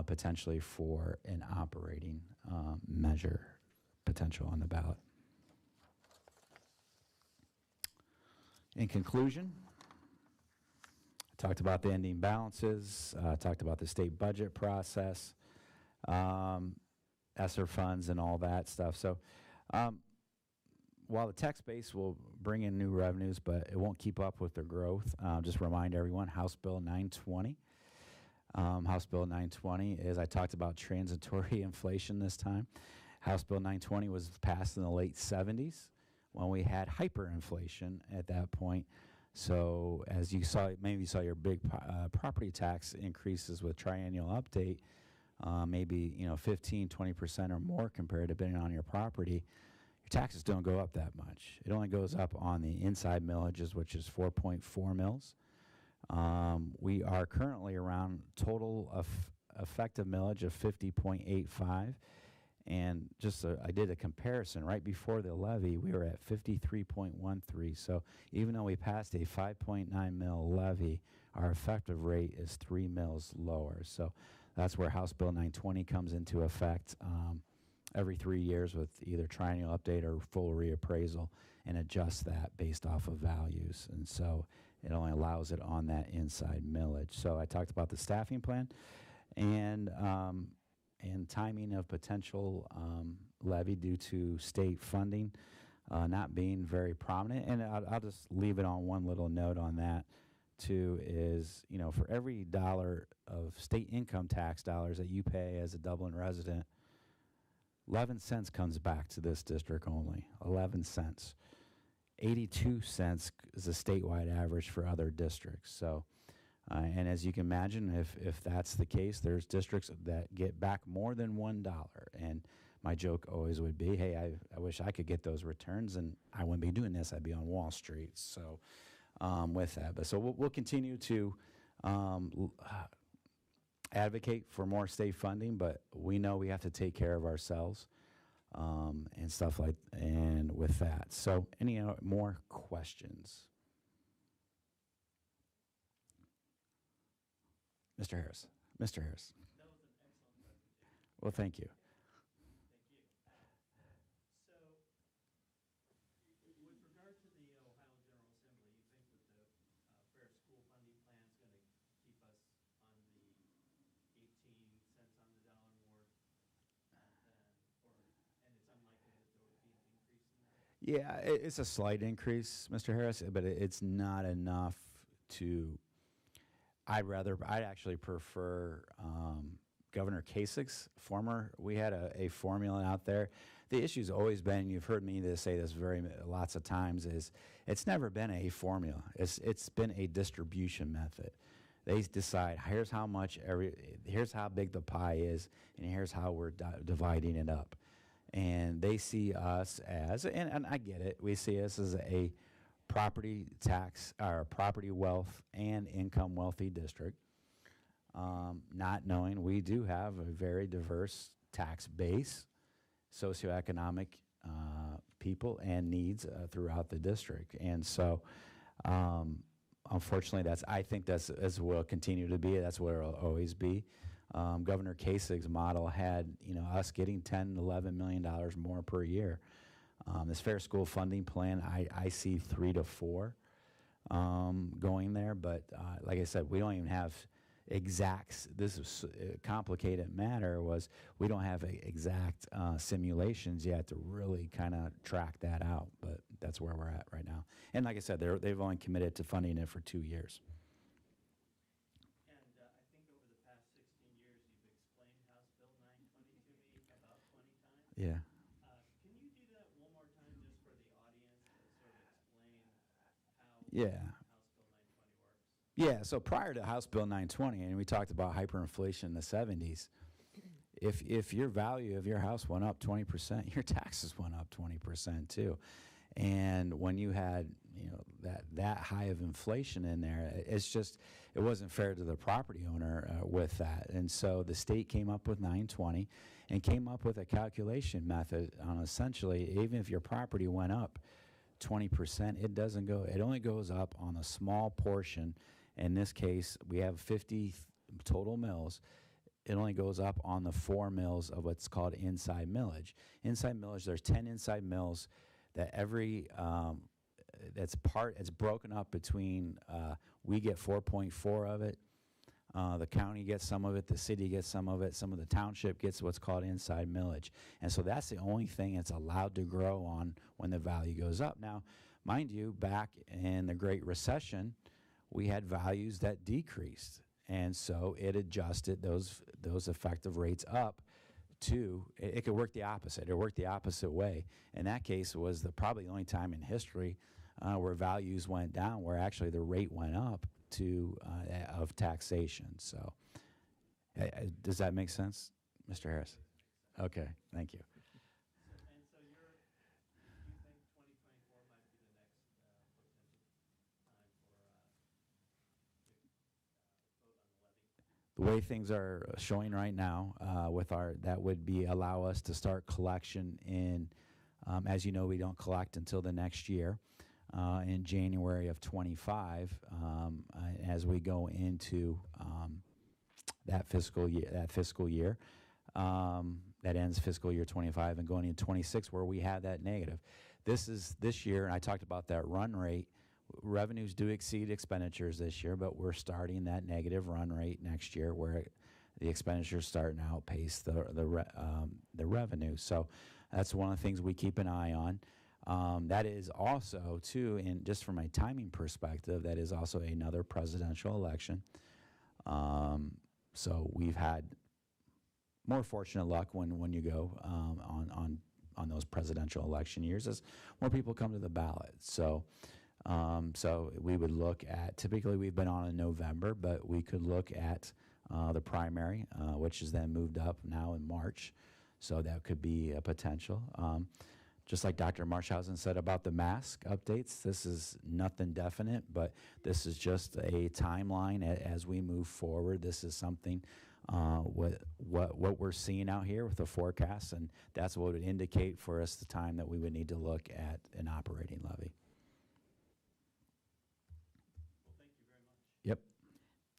potentially for an operating measure potential on the ballot. In conclusion, talked about the ending balances, talked about the state budget process, ESSER funds and all that stuff. So while the tax base will bring in new revenues, but it won't keep up with the growth, just remind everyone, House Bill 920. House Bill 920 is, I talked about transitory inflation this time. House Bill 920 was passed in the late 70s when we had hyperinflation at that point. So as you saw, maybe you saw your big property tax increases with triennial update, maybe 15, 20% or more compared to depending on your property. Your taxes don't go up that much. It only goes up on the inside millages, which is 4.4 mils. We are currently around total of effective millage of 50.85. And just I did a comparison right before the levy, we were at 53.13. So even though we passed a 5.9 mil levy, our effective rate is 3 mils lower. So that's where House Bill 920 comes into effect every 3 years with either triennial update or full reappraisal, and adjust that based off of values. And so it only allows it on that inside millage. So I talked about the staffing plan and timing of potential levy due to state funding not being very prominent. And I'll just leave it on one little note on that too is, for every dollar of state income tax dollars that you pay as a Dublin resident, 11 cents comes back to this district only, 11 cents. 82 cents is a statewide average for other districts. So. And as you can imagine, if that's the case, there's districts that get back more than $1. And my joke always would be, hey, I wish I could get those returns, and I wouldn't be doing this. I'd be on Wall Street. So with that. But so we'll continue to advocate for more state funding, but we know we have to take care of ourselves and stuff and with that. So any more questions? Mr. Harris. Mr. Harris. That was an excellent presentation. Well, thank you. Thank you. So, with regard to the Ohio General Assembly, you think that the fair school funding plan is going to keep us on the 18 cents on the dollar more and it's unlikely that there would be an increase in that? Yeah, it's a slight increase, Mr. Harris, but it's not enough to. I'd actually prefer Governor Kasich's we had a formula out there. The issue's always been, you've heard me say this lots of times, is it's never been a formula. It's been a distribution method. They decide, here's how big the pie is, and here's how we're dividing it up. And they see us as, and I get it, we see us as a property tax, or property wealth and income wealthy district. not knowing we do have a very diverse tax base, socioeconomic people and needs throughout the district. And so, unfortunately, I think that's as will continue to be. That's what it'll always be. Governor Kasig's model had, us getting $10, $11 million more per year. This fair school funding plan, I see 3 to 4 going there, but like I said, we don't even have exact. This is a complicated matter. Was we don't have exact simulations yet to really kind of track that out, but that's where we're at right now. And like I said, they've only committed to funding it for 2 years. And I think over the past 16 years, you've explained House Bill 920 to me about 20 times. Yeah. Can you do that one more time just for the audience to sort of explain how Yeah. House Bill 920 works? Yeah, so prior to House Bill 920, and we talked about hyperinflation in the 70s, if your value of your house went up 20%, your taxes went up 20% too. And when you had, that high of inflation in there, it wasn't fair to the property owner with that. And so the state came up with 920 and came up with a calculation method on essentially, even if your property went up 20%, it only goes up on a small portion. In this case, we have 50 total mills. It only goes up on the 4 mills of what's called inside millage. Inside millage, there's 10 inside mills that every, it's broken up between, we get 4.4 of it, the county gets some of it, the city gets some of it, some of the township gets what's called inside millage. And so that's the only thing it's allowed to grow on when the value goes up. Now, mind you, back in the Great Recession, we had values that decreased. And so it adjusted those effective rates up to, it could work the opposite. It worked the opposite way. In that case, it was probably the only time in history where values went down, where actually the rate went up of taxation. So does that make sense, Mr. Harris? Okay, thank you. And so you think 2024 might be the next potential time for vote on the levy? The way things are showing right now, that would allow us to start collection in, as you know, we don't collect until the next year, in January of 25, as we go into that fiscal year, that ends fiscal year 25 and going into 26, where we have that negative. This year, and I talked about that run rate. Revenues do exceed expenditures this year, but we're starting that negative run rate next year, where the expenditures start to outpace the revenue. So that's one of the things we keep an eye on. That is also, too, and just from a timing perspective, that is also another presidential election. So we've had more fortunate luck when you go on those presidential election years, as more people come to the ballot. So we would look at, typically we've been on in November, but we could look at the primary, which is then moved up now in March. So that could be a potential. Just like Dr. Marshausen said about the mask updates, this is nothing definite, but this is just a timeline as we move forward. This is something, what we're seeing out here with the forecast, and that's what would indicate for us the time that we would need to look at an operating levy. Well, thank you very much. Yep.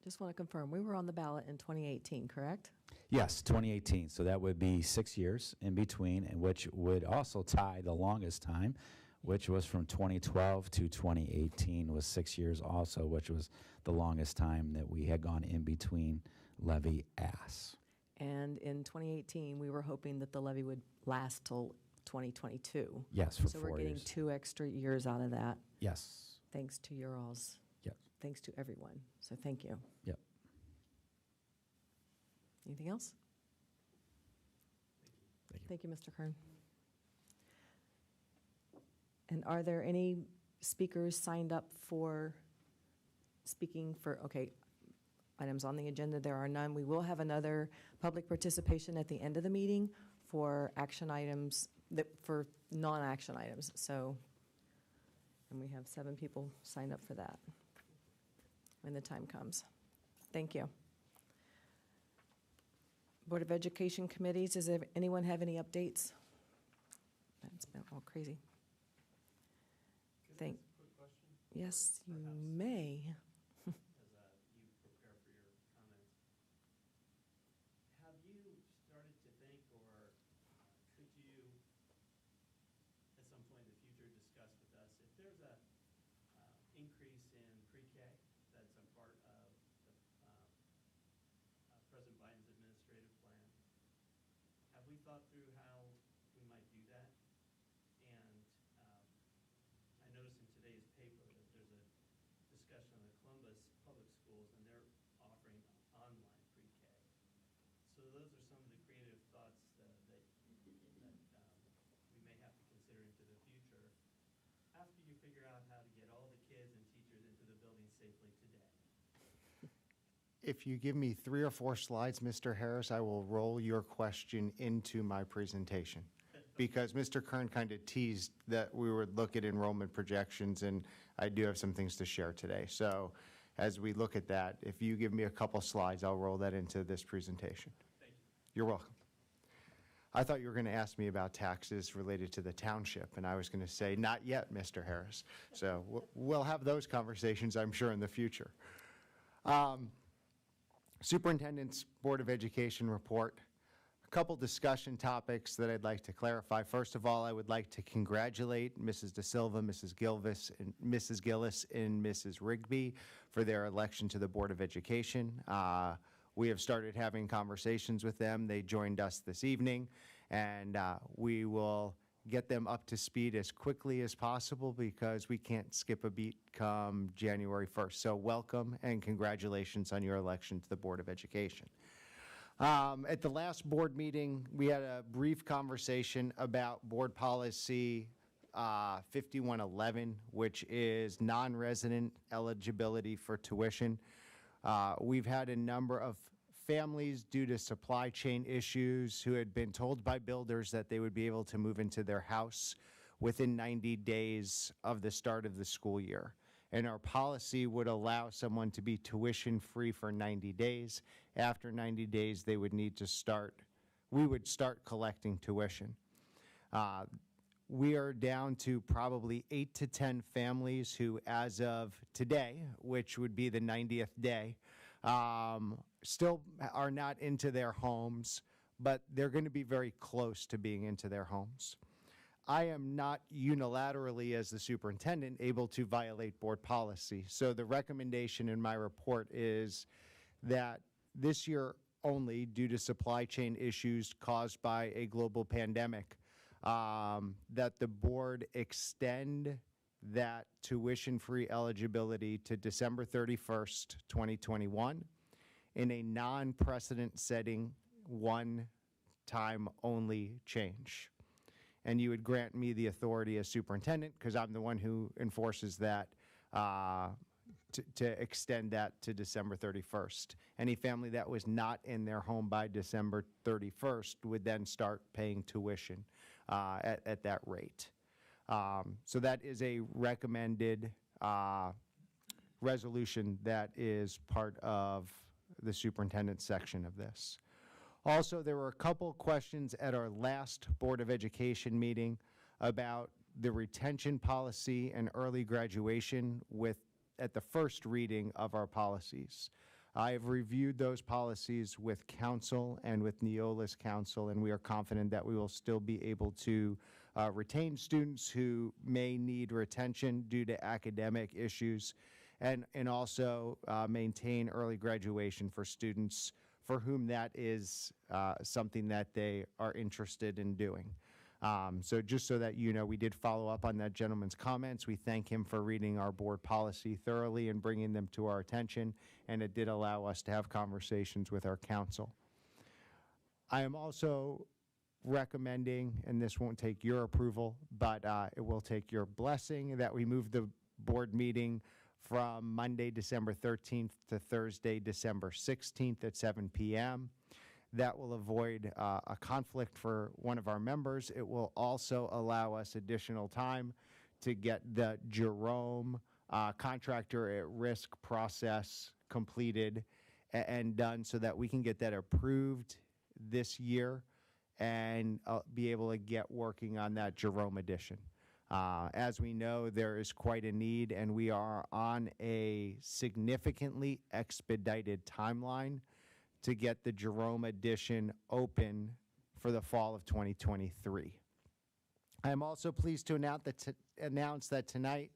Just want to confirm, we were on the ballot in 2018, correct? Yes, 2018. So that would be 6 years in between, and which would also tie the longest time, which was from 2012 to 2018 was 6 years also, which was the longest time that we had gone in between levy asks. And in 2018, we were hoping that the levy would last till 2022. Yes, for 4 years. So we're getting 2 extra years out of that. Yes. Thanks to your all's. Yep. Thanks to everyone. So thank you. Yep. Anything else? Thank you, Mr. Kern. And are there any speakers signed up for speaking for, items on the agenda? There are none. We will have another public participation at the end of the meeting for action items, for non-action items. So, and we have 7 people signed up for that when the time comes. Thank you. Board of Education committees, does anyone have any updates? That's been all crazy. Thank. Quick question, Yes, you may. as you prepare for your comments. Have you started to think, or could you, at some point in the future, discuss with us if there's a increase in pre-K that's a part of the President Biden's administrative plan? Have we thought through how we might do that? And I noticed in today's paper that there's a discussion on the Columbus Public Schools, and they're offering online pre-K. So those are some of the creative thoughts that we may have to consider into the future after you figure out how to get all the kids and teachers into the building safely today. If you give me 3 or 4 slides, Mr. Harris, I will roll your question into my presentation. Because Mr. Kern kind of teased that we would look at enrollment projections, and I do have some things to share today. So as we look at that, if you give me a couple slides, I'll roll that into this presentation. Thank you. You're welcome. I thought you were going to ask me about taxes related to the township, and I was going to say, not yet, Mr. Harris. So we'll have those conversations, I'm sure, in the future. Superintendent's Board of Education report. A couple discussion topics that I'd like to clarify. First of all, I would like to congratulate Mrs. De Silva, Mrs. Gillis, and Mrs. Rigby for their election to the Board of Education. We have started having conversations with them. They joined us this evening, and we will get them up to speed as quickly as possible because we can't skip a beat come January 1st. So welcome and congratulations on your election to the Board of Education. At the last board meeting, we had a brief conversation about board policy 5111, which is non-resident eligibility for tuition. We've had a number of families due to supply chain issues who had been told by builders that they would be able to move into their house within 90 days of the start of the school year. And our policy would allow someone to be tuition-free for 90 days. After 90 days, they would need to we would start collecting tuition. We are down to probably 8 to 10 families who, as of today, which would be the 90th day, still are not into their homes, but they're going to be very close to being into their homes. I am not unilaterally, as the superintendent, able to violate board policy. So the recommendation in my report is that this year only, due to supply chain issues caused by a global pandemic, that the board extend that tuition-free eligibility to December 31st, 2021 in a non-precedent setting, one-time only change. And you would grant me the authority as superintendent, because I'm the one who enforces that, to extend that to December 31st. Any family that was not in their home by December 31st would then start paying tuition at that rate. So that is a recommended resolution that is part of the superintendent's section of this. Also, there were a couple questions at our last Board of Education meeting about the retention policy and early graduation at the first reading of our policies. I have reviewed those policies with council and with Neola's council, and we are confident that we will still be able to retain students who may need retention due to academic issues, and also maintain early graduation for students for whom that is something that they are interested in doing. So just so that you know, we did follow up on that gentleman's comments. We thank him for reading our board policy thoroughly and bringing them to our attention, and it did allow us to have conversations with our council. I am also recommending, and this won't take your approval, but it will take your blessing, that we move the board meeting from Monday, December 13th to Thursday, December 16th at 7 p.m. That will avoid a conflict for one of our members. It will also allow us additional time to get the Jerome contractor at risk process completed and done so that we can get that approved this year and be able to get working on that Jerome addition. As we know, there is quite a need, and we are on a significantly expedited timeline to get the Jerome addition open for the fall of 2023. I am also pleased to announce that tonight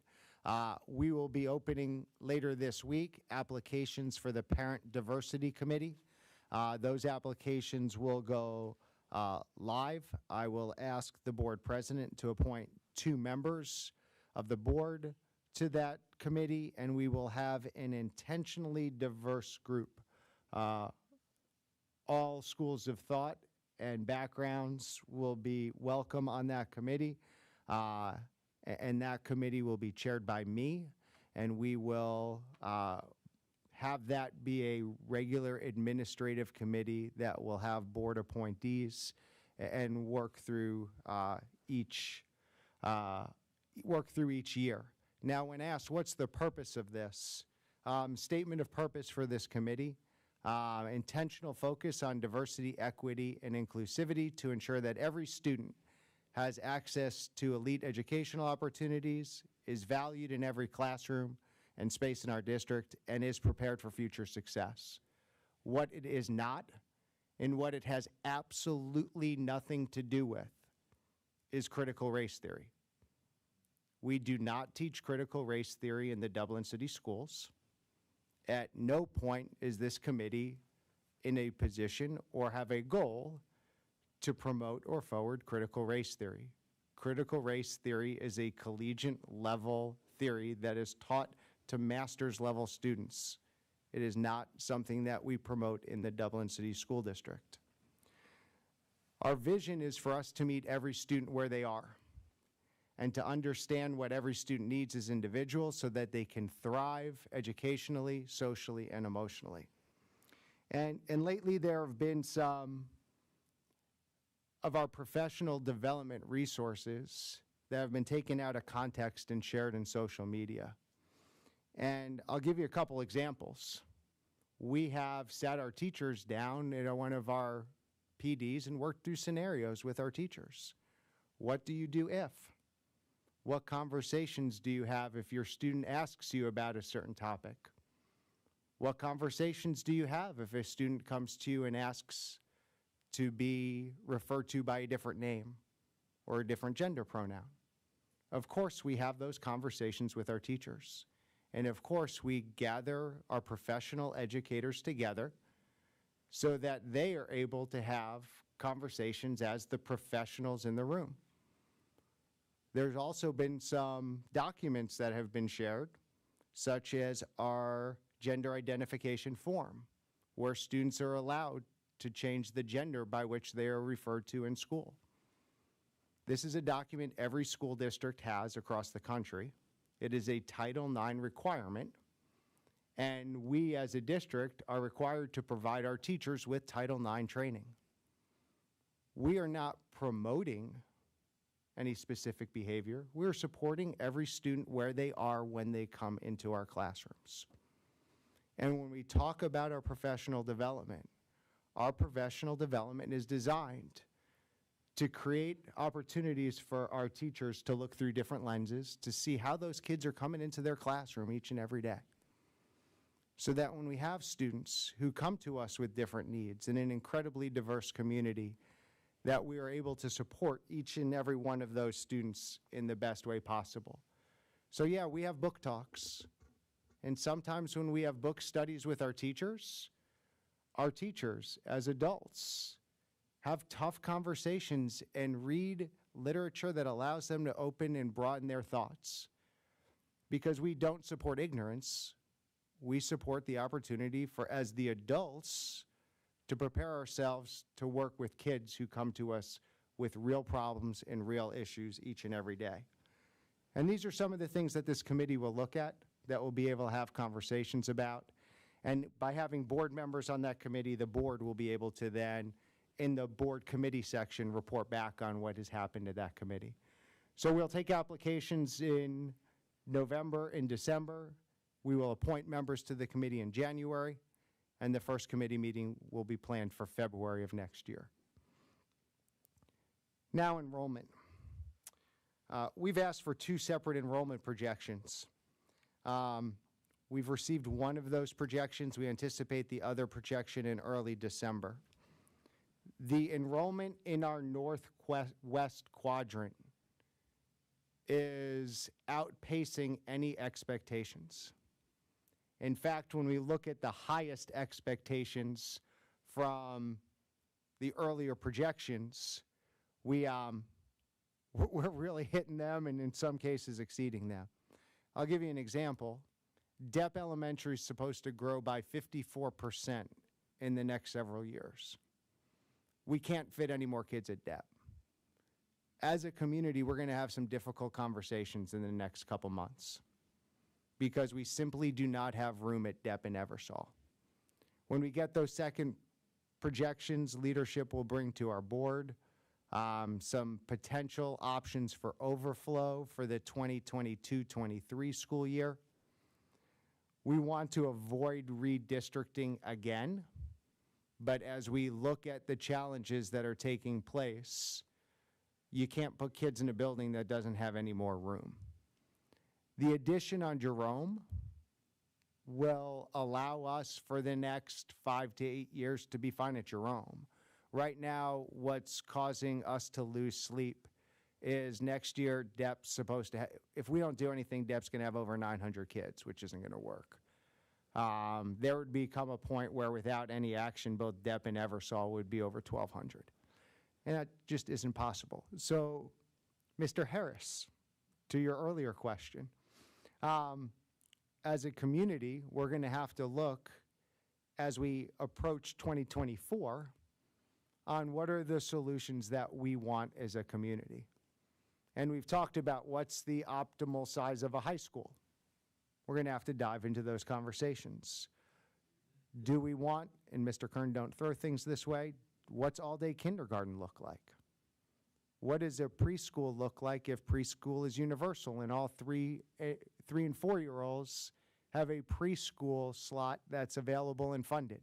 we will be opening later this week applications for the Parent Diversity Committee. Those applications will go live. I will ask the board president to appoint 2 members of the board to that committee, and we will have an intentionally diverse group. All schools of thought and backgrounds will be welcome on that committee, and that committee will be chaired by me, and we will have that be a regular administrative committee that will have board appointees and work through each year. Now, when asked what's the purpose of this, statement of purpose for this committee: intentional focus on diversity, equity, and inclusivity to ensure that every student has access to elite educational opportunities, is valued in every classroom and space in our district, and is prepared for future success. What it is not, and what it has absolutely nothing to do with, is critical race theory. We do not teach critical race theory in the Dublin City Schools. At no point is this committee in a position or have a goal to promote or forward critical race theory. Critical race theory is a collegiate level theory that is taught to master's level students. It is not something that we promote in the Dublin City School District. Our vision is for us to meet every student where they are and to understand what every student needs as individuals so that they can thrive educationally, socially, and emotionally. And lately there have been some of our professional development resources that have been taken out of context and shared in social media. And I'll give you a couple examples. We have sat our teachers down at one of our PDs and worked through scenarios with our teachers. What do you do if? What conversations do you have if your student asks you about a certain topic? What conversations do you have if a student comes to you and asks to be referred to by a different name or a different gender pronoun? Of course, we have those conversations with our teachers. And of course, we gather our professional educators together so that they are able to have conversations as the professionals in the room. There's also been some documents that have been shared, such as our gender identification form, where students are allowed to change the gender by which they are referred to in school. This is a document every school district has across the country. It is a Title IX requirement, and we as a district are required to provide our teachers with Title IX training. We are not promoting any specific behavior. We're supporting every student where they are when they come into our classrooms. And when we talk about our professional development is designed to create opportunities for our teachers to look through different lenses, to see how those kids are coming into their classroom each and every day. So that when we have students who come to us with different needs in an incredibly diverse community, that we are able to support each and every one of those students in the best way possible. So yeah, we have book talks. And sometimes when we have book studies with our teachers as adults have tough conversations and read literature that allows them to open and broaden their thoughts. Because we don't support ignorance, we support the opportunity for, as the adults, to prepare ourselves to work with kids who come to us with real problems and real issues each and every day. And these are some of the things that this committee will look at, that we'll be able to have conversations about. And by having board members on that committee, the board will be able to then, in the board committee section, report back on what has happened to that committee. So we'll take applications in November and December. We will appoint members to the committee in January. and the first committee meeting will be planned for February of next year. Now, enrollment. We've asked for 2 separate enrollment projections. We've received one of those projections. We anticipate the other projection in early December. The enrollment in our northwest quadrant is outpacing any expectations. In fact, when we look at the highest expectations from the earlier projections, we're really hitting them and in some cases exceeding them. I'll give you an example. Depp Elementary is supposed to grow by 54% in the next several years. We can't fit any more kids at Depp. As a community, we're going to have some difficult conversations in the next couple months because we simply do not have room at Depp and Eversole. When we get those second projections, leadership will bring to our board some potential options for overflow for the 2022-23 school year. We want to avoid redistricting again, but as we look at the challenges that are taking place, you can't put kids in a building that doesn't have any more room. The addition on Jerome will allow us for the next 5 to 8 years to be fine at Jerome. Right now, what's causing us to lose sleep is next year, Depp's supposed to if we don't do anything, Depp's going to have over 900 kids, which isn't going to work. There would become a point where without any action, both Depp and Eversole would be over 1,200. And that just isn't possible. So, Mr. Harris, to your earlier question, as a community, we're going to have to look as we approach 2024 on what are the solutions that we want as a community. And we've talked about what's the optimal size of a high school. We're going to have to dive into those conversations. Do we want, and Mr. Kern, don't throw things this way, what's all-day kindergarten look like? What does a preschool look like if preschool is universal and all 3 and 4-year-olds have a preschool slot that's available and funded?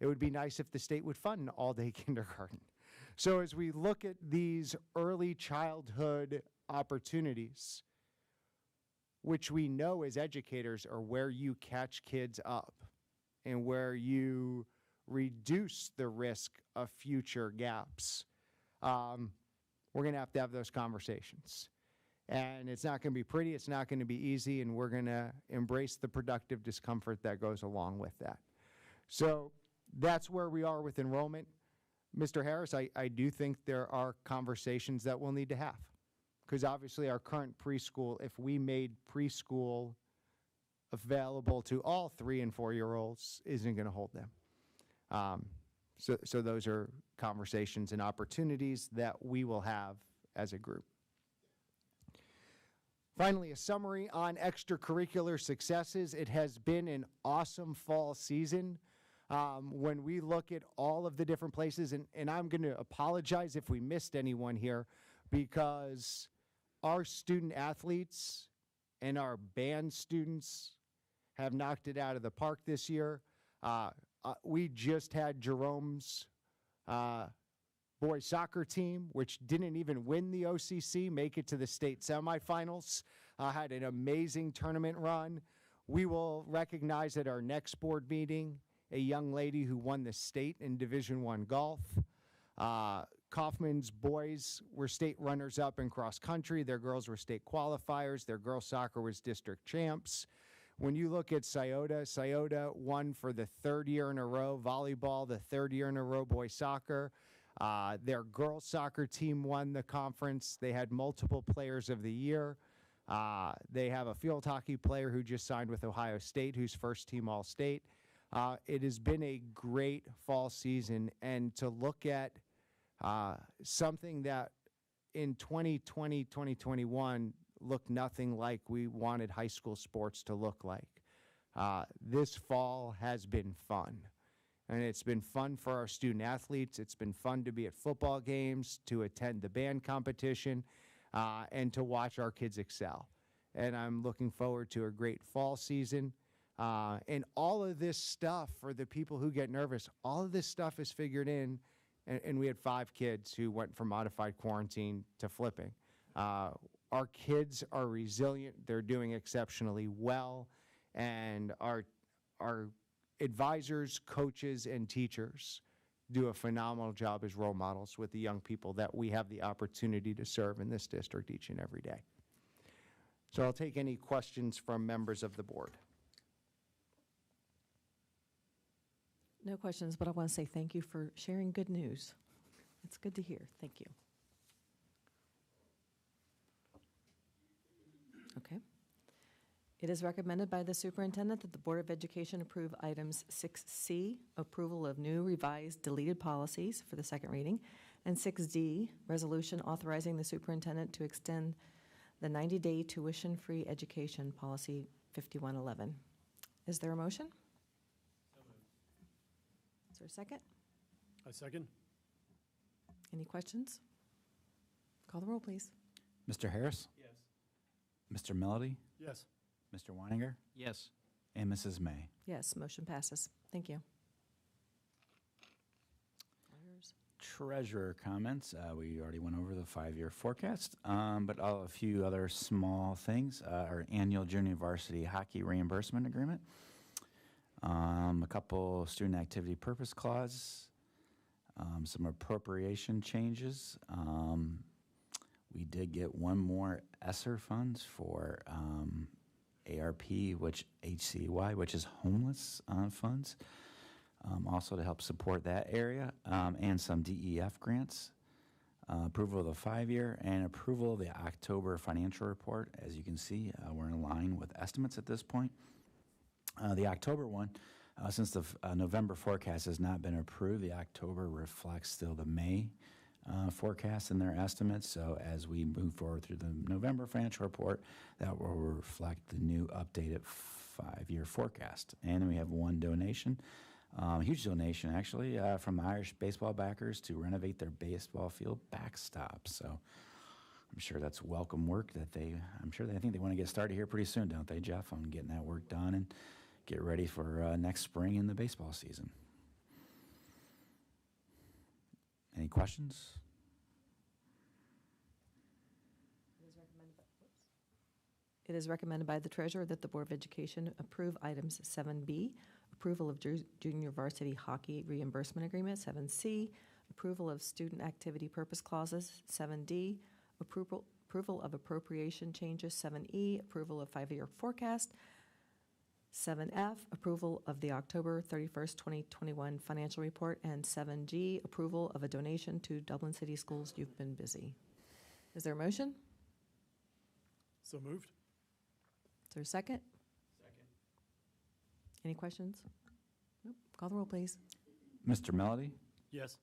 It would be nice if the state would fund all-day kindergarten. So as we look at these early childhood opportunities, which we know as educators are where you catch kids up and where you reduce the risk of future gaps, we're going to have those conversations. And it's not going to be pretty, it's not going to be easy, and we're going to embrace the productive discomfort that goes along with that. So that's where we are with enrollment. Mr. Harris, I do think there are conversations that we'll need to have. Because obviously our current preschool, if we made preschool available to all 3 and 4-year-olds, isn't going to hold them. So those are conversations and opportunities that we will have as a group. Finally, a summary on extracurricular successes. It has been an awesome fall season. When we look at all of the different places, and I'm going to apologize if we missed anyone here, because our student athletes and our band students have knocked it out of the park this year. We just had Jerome's boys soccer team, which didn't even win the OCC, make it to the state semifinals, had an amazing tournament run. We will recognize at our next board meeting a young lady who won the state in Division I golf. Kaufman's boys were state runners-up in cross country. Their girls were state qualifiers. Their girls soccer was district champs. When you look at Scioto won for the 3rd year in a row, volleyball, the 3rd year in a row, boys soccer. Their girls soccer team won the conference. They had multiple players of the year. They have a field hockey player who just signed with Ohio State, who's first team All-State. It has been a great fall season, and to look at something that in 2020, 2021 looked nothing like we wanted high school sports to look like. This fall has been fun, and it's been fun for our student athletes. It's been fun to be at football games, to attend the band competition, and to watch our kids excel. And I'm looking forward to a great fall season. And all of this stuff, for the people who get nervous, all of this stuff is figured in. And we had 5 kids who went from modified quarantine to flipping. Our kids are resilient. They're doing exceptionally well. And our advisors, coaches, and teachers do a phenomenal job as role models with the young people that we have the opportunity to serve in this district each and every day. So I'll take any questions from members of the board. No questions, but I want to say thank you for sharing good news. It's good to hear. Thank you. Okay. It is recommended by the superintendent that the Board of Education approve items 6C, approval of new revised deleted policies for the second reading, and 6D, resolution authorizing the superintendent to extend the 90-day tuition-free education policy 5111. Is there a motion? Is there a second? I second. Any questions? Call the roll, please. Mr. Harris? Yes. Mr. Melody? Yes. Mr. Weininger? Yes. And Mrs. May? Yes, motion passes. Thank you. Treasurer comments. We already went over the 5-year forecast, but a few other small things. Our annual junior varsity hockey reimbursement agreement. A couple student activity purpose clause, some appropriation changes. We did get one more ESSER funds for ARP, which HCY, which is homeless funds, also to help support that area, and some DEF grants. Approval of the 5-year and approval of the October financial report. As you can see, we're in line with estimates at this point. The October one, since the November forecast has not been approved, the October reflects still the May forecast in their estimates. So as we move forward through the November financial report, that will reflect the new updated 5-year forecast. And then we have one donation, huge donation actually, from the Irish baseball backers to renovate their baseball field backstop. So I'm sure that's welcome work that I think they want to get started here pretty soon, don't they, Jeff, on getting that work done and get ready for next spring in the baseball season. Any questions? It is recommended by the treasurer that the Board of Education approve items 7B, approval of junior varsity hockey reimbursement agreement, 7C, approval of student activity purpose clauses, 7D, approval of appropriation changes, 7E, approval of 5-year forecast, 7F, approval of the October 31st, 2021 financial report, and 7G, approval of a donation to Dublin City Schools. You've been busy. Is there a motion? So moved. Is there a second? Second. Any questions? Nope. Call the roll, please. Mr. Melody? Yes.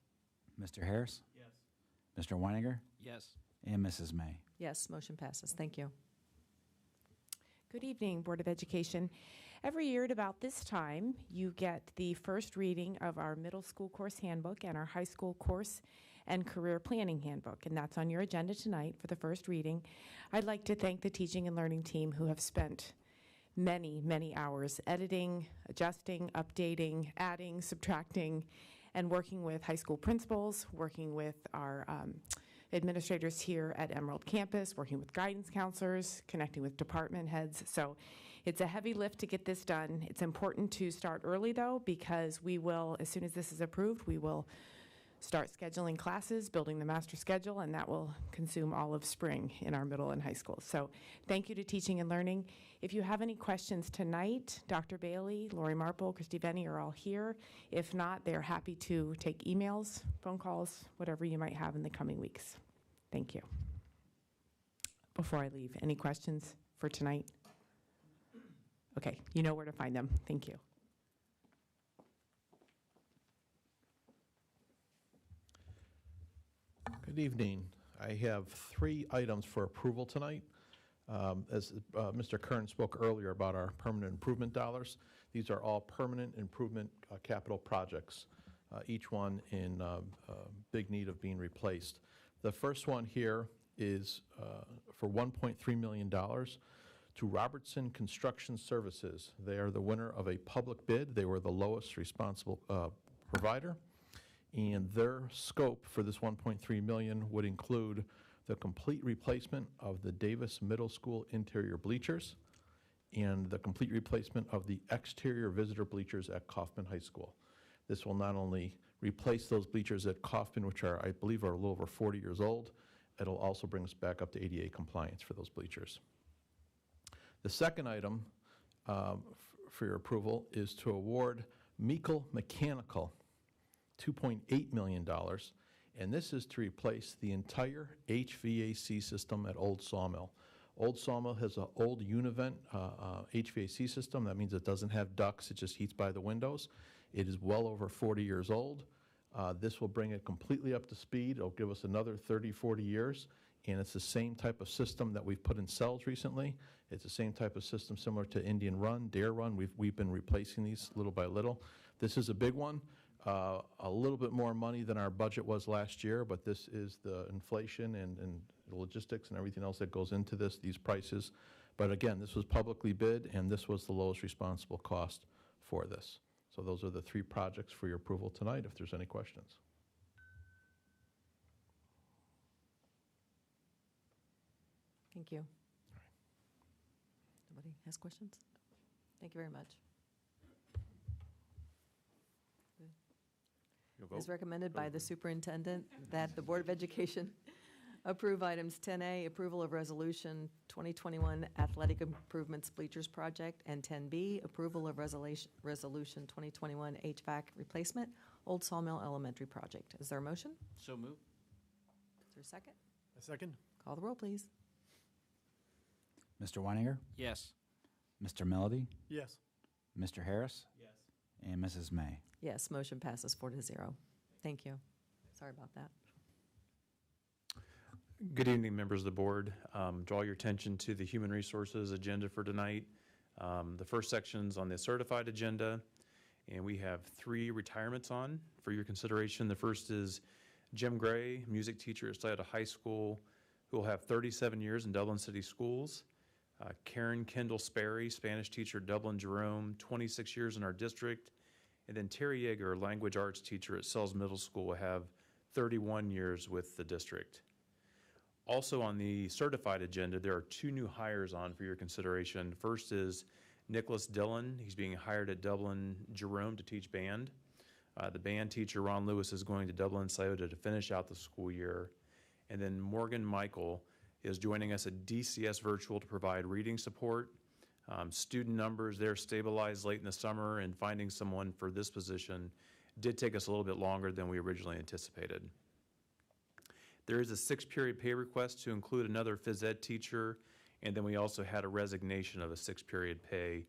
Mr. Harris? Yes. Mr. Weininger? Yes. And Mrs. May? Yes, motion passes. Thank you. Good evening, Board of Education. Every year at about this time, you get the first reading of our middle school course handbook and our high school course and career planning handbook, and that's on your agenda tonight for the first reading. I'd like to thank the teaching and learning team who have spent many, many hours editing, adjusting, updating, adding, subtracting, and working with high school principals, working with our administrators here at Emerald Campus, working with guidance counselors, connecting with department heads. So it's a heavy lift to get this done. It's important to start early, though, because we will, as soon as this is approved, we will start scheduling classes, building the master schedule, and that will consume all of spring in our middle and high school. So thank you to Teaching and Learning. If you have any questions tonight, Dr. Bailey, Lori Marple, Christy Venny are all here. If not, they're happy to take emails, phone calls, whatever you might have in the coming weeks. Thank you. Before I leave, any questions for tonight? Okay, you know where to find them. Thank you. Good evening. I have 3 items for approval tonight. As Mr. Kern spoke earlier about our permanent improvement dollars, these are all permanent improvement capital projects, each one in big need of being replaced. The first one here is for $1.3 million to Robertson Construction Services. They are the winner of a public bid. They were the lowest responsible provider. And their scope for this $1.3 million would include the complete replacement of the Davis Middle School interior bleachers and the complete replacement of the exterior visitor bleachers at Kaufman High School. This will not only replace those bleachers at Kaufman, which are, I believe, are a little over 40 years old, it'll also bring us back up to ADA compliance for those bleachers. The second item for your approval is to award Meikle Mechanical $2.8 million, and this is to replace the entire HVAC system at Old Sawmill. Old Sawmill has an old Univent HVAC system. That means it doesn't have ducts, it just heats by the windows. It is well over 40 years old. This will bring it completely up to speed. It'll give us another 30, 40 years, and it's the same type of system that we've put in cells recently. It's the same type of system similar to Indian Run, Dare Run. We've been replacing these little by little. This is a big one. A little bit more money than our budget was last year, but this is the inflation and the logistics and everything else that goes into this, these prices. But again, this was publicly bid, and this was the lowest responsible cost for this. So those are the three projects for your approval tonight, if there's any questions. Thank you. Nobody has questions? Thank you very much. As recommended by the superintendent, that the Board of Education approve items 10A, approval of resolution 2021 athletic improvements bleachers project, and 10B, approval of resolution 2021 HVAC replacement, Old Sawmill Elementary project. Is there a motion? So moved. Is there a second? A second? Call the roll, please. Mr. Weininger? Yes. Mr. Melody? Yes. Mr. Harris? Yes. And Mrs. May. Yes, motion passes 4-0. Thank you. Sorry about that. Good evening, members of the board. Draw your attention to the human resources agenda for tonight. The first section's on the certified agenda, and we have 3 retirements on for your consideration. The first is Jim Gray, music teacher at Scioto High School, who will have 37 years in Dublin City Schools. Karen Kendall Sperry, Spanish teacher at Dublin Jerome, 26 years in our district. And then Terry Yeager, language arts teacher at Sells Middle School, will have 31 years with the district. Also on the certified agenda, there are 2 new hires on for your consideration. First is Nicholas Dillon. He's being hired at Dublin Jerome to teach band. The band teacher, Ron Lewis, is going to Dublin Scioto to finish out the school year. And then Morgan Michael is joining us at DCS Virtual to provide reading support. Student numbers there stabilized late in the summer, and finding someone for this position did take us a little bit longer than we originally anticipated. There is a 6-period pay request to include another phys ed teacher, and then we also had a resignation of a 6-period pay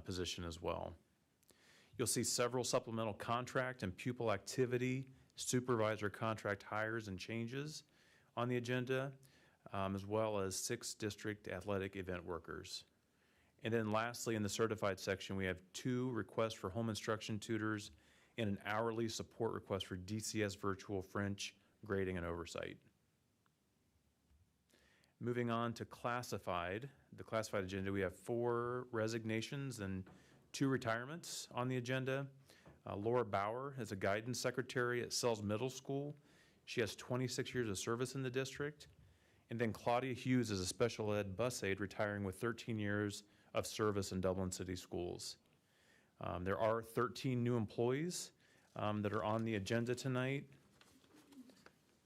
position as well. You'll see several supplemental contract and pupil activity supervisor contract hires and changes on the agenda, as well as 6 district athletic event workers. And then lastly, in the certified section, we have 2 requests for home instruction tutors and an hourly support request for DCS Virtual French grading and oversight. Moving on to classified, the classified agenda, we have 4 resignations and 2 retirements on the agenda. Laura Bauer is a guidance secretary at Sells Middle School. She has 26 years of service in the district. And then Claudia Hughes is a special ed bus aide, retiring with 13 years of service in Dublin City Schools. There are 13 new employees that are on the agenda tonight.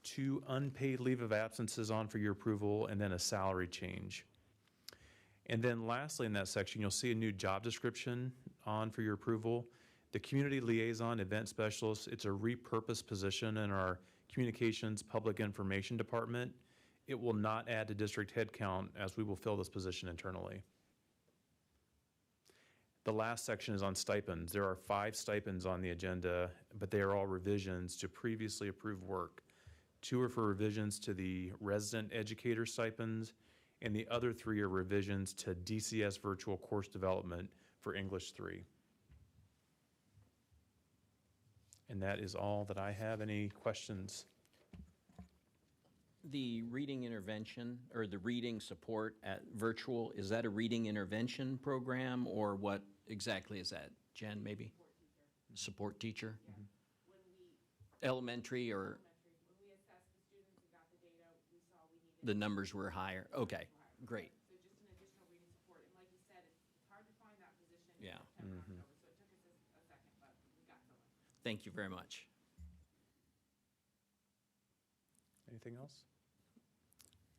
2 unpaid leave of absences on for your approval, and then a salary change. And then lastly in that section, you'll see a new job description on for your approval. The Community Liaison Event Specialist, it's a repurposed position in our Communications Public Information Department. It will not add to district headcount, as we will fill this position internally. The last section is on stipends. There are 5 stipends on the agenda, but they are all revisions to previously approved work. 2 are for revisions to the resident educator stipends, and the other 3 are revisions to DCS virtual course development for English 3. And that is all that I have. Any questions? The reading intervention or the reading support at virtual, is that a reading intervention program or what exactly is that? Jen, maybe? Support teacher? Elementary or? When we assessed the students and got the data, we saw we needed. The numbers were higher? Okay, great. So just an additional reading support. And like you said, it's hard to find that position in Yeah. September, October, so it took us a second, but we got someone. Thank you very much. Anything else?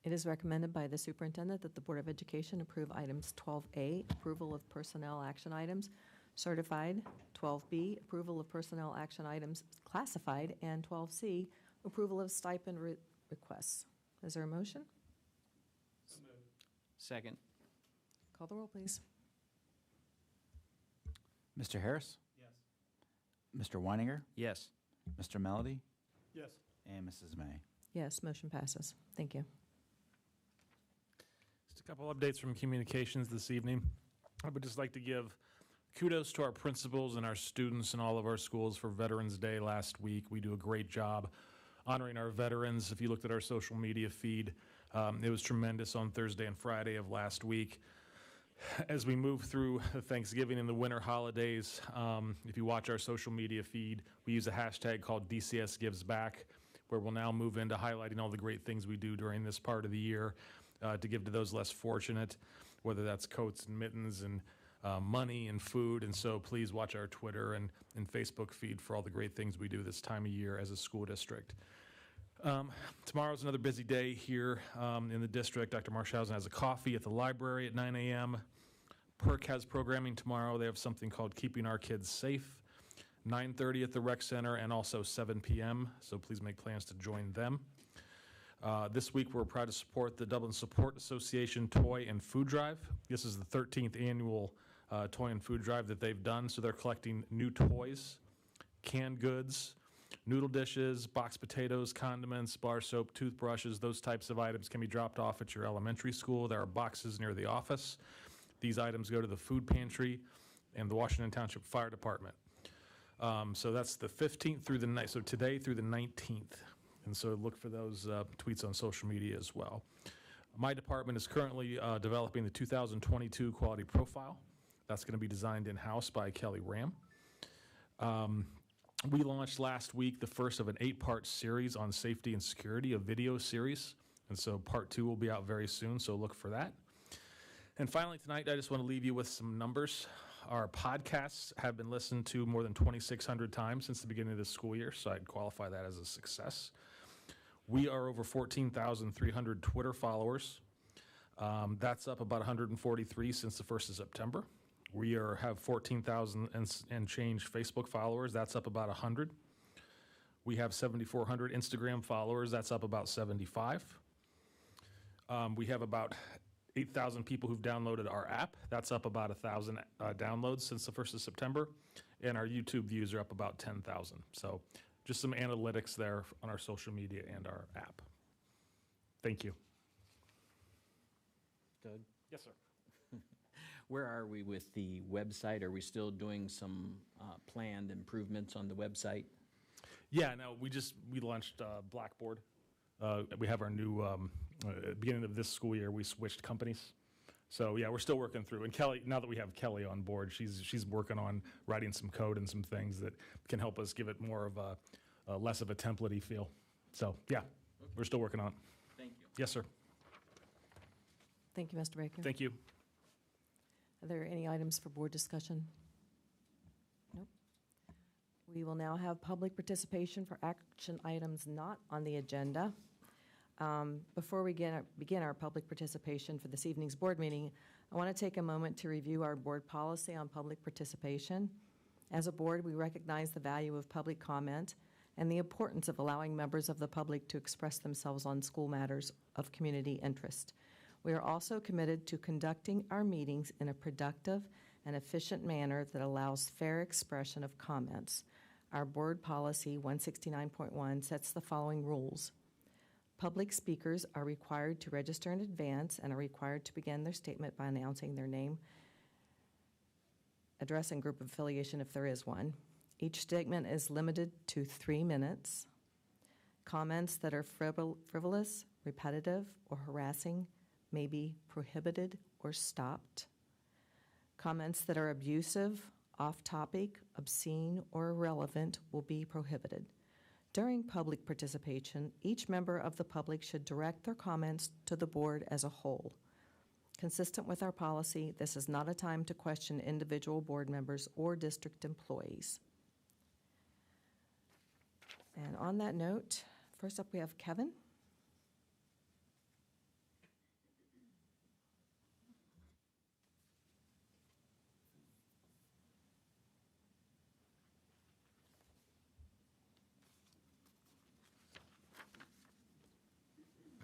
It is recommended by the superintendent that the Board of Education approve items 12A, approval of personnel action items certified, 12B, approval of personnel action items classified, and 12C, approval of stipend requests. Is there a motion? Second. Call the roll, please. Mr. Harris? Yes. Mr. Weininger? Yes. Mr. Melody? Yes. And Mrs. May. Yes, motion passes. Thank you. Just a couple updates from communications this evening. I would just like to give kudos to our principals and our students in all of our schools for Veterans Day last week. We do a great job honoring our veterans. If you looked at our social media feed, it was tremendous on Thursday and Friday of last week. As we move through Thanksgiving and the winter holidays, if you watch our social media feed, we use a hashtag called DCS Gives Back, where we'll now move into highlighting all the great things we do during this part of the year to give to those less fortunate, whether that's coats and mittens and money and food. And so please watch our Twitter and Facebook feed for all the great things we do this time of year as a school district. Tomorrow's another busy day here in the district. Dr. Marshausen has a coffee at the library at 9 a.m. PERC has programming tomorrow. They have something called Keeping Our Kids Safe, 9:30 at the rec center, and also 7 p.m., so please make plans to join them. This week, we're proud to support the Dublin Support Association Toy and Food Drive. This is the 13th annual toy and food drive that they've done, so they're collecting new toys, canned goods, noodle dishes, boxed potatoes, condiments, bar soap, toothbrushes. Those types of items can be dropped off at your elementary school. There are boxes near the office. These items go to the food pantry and the Washington Township Fire Department. So that's the 15th through the night, so today through the 19th. And so look for those tweets on social media as well. My department is currently developing the 2022 quality profile. That's going to be designed in-house by Kelly Ram. We launched last week the first of an 8-part series on safety and security, a video series. And so part 2 will be out very soon, so look for that. And finally tonight, I just want to leave you with some numbers. Our podcasts have been listened to more than 2,600 times since the beginning of the school year, so I'd qualify that as a success. We are over 14,300 Twitter followers. That's up about 143 since the 1st of September. We have 14,000 and change Facebook followers. That's up about 100. We have 7,400 Instagram followers. That's up about 75. We have about 8,000 people who've downloaded our app. That's up about 1,000 downloads since the 1st of September. And our YouTube views are up about 10,000. So just some analytics there on our social media and our app. Thank you. Doug? Yes, sir. Where are we with the website? Are we still doing some planned improvements on the website? Yeah, no, we launched Blackboard. We have our new, beginning of this school year, we switched companies. So yeah, we're still working through. And Kelly, now that we have Kelly on board, she's working on writing some code and some things that can help us give it more of a less of a template-y feel. So yeah, we're still working on it. Thank you. Yes, sir. Thank you, Mr. Baker. Thank you. Are there any items for board discussion? Nope. We will now have public participation for action items not on the agenda. Before we begin our public participation for this evening's board meeting, I want to take a moment to review our board policy on public participation. As a board, we recognize the value of public comment and the importance of allowing members of the public to express themselves on school matters of community interest. We are also committed to conducting our meetings in a productive and efficient manner that allows fair expression of comments. Our board policy 169.1 sets the following rules. Public speakers are required to register in advance and are required to begin their statement by announcing their name, address, and group of affiliation if there is one. Each statement is limited to 3 minutes. Comments that are frivolous, repetitive, or harassing may be prohibited or stopped. Comments that are abusive, off-topic, obscene, or irrelevant will be prohibited. During public participation, each member of the public should direct their comments to the board as a whole. Consistent with our policy, this is not a time to question individual board members or district employees. And on that note, first up we have Kevin.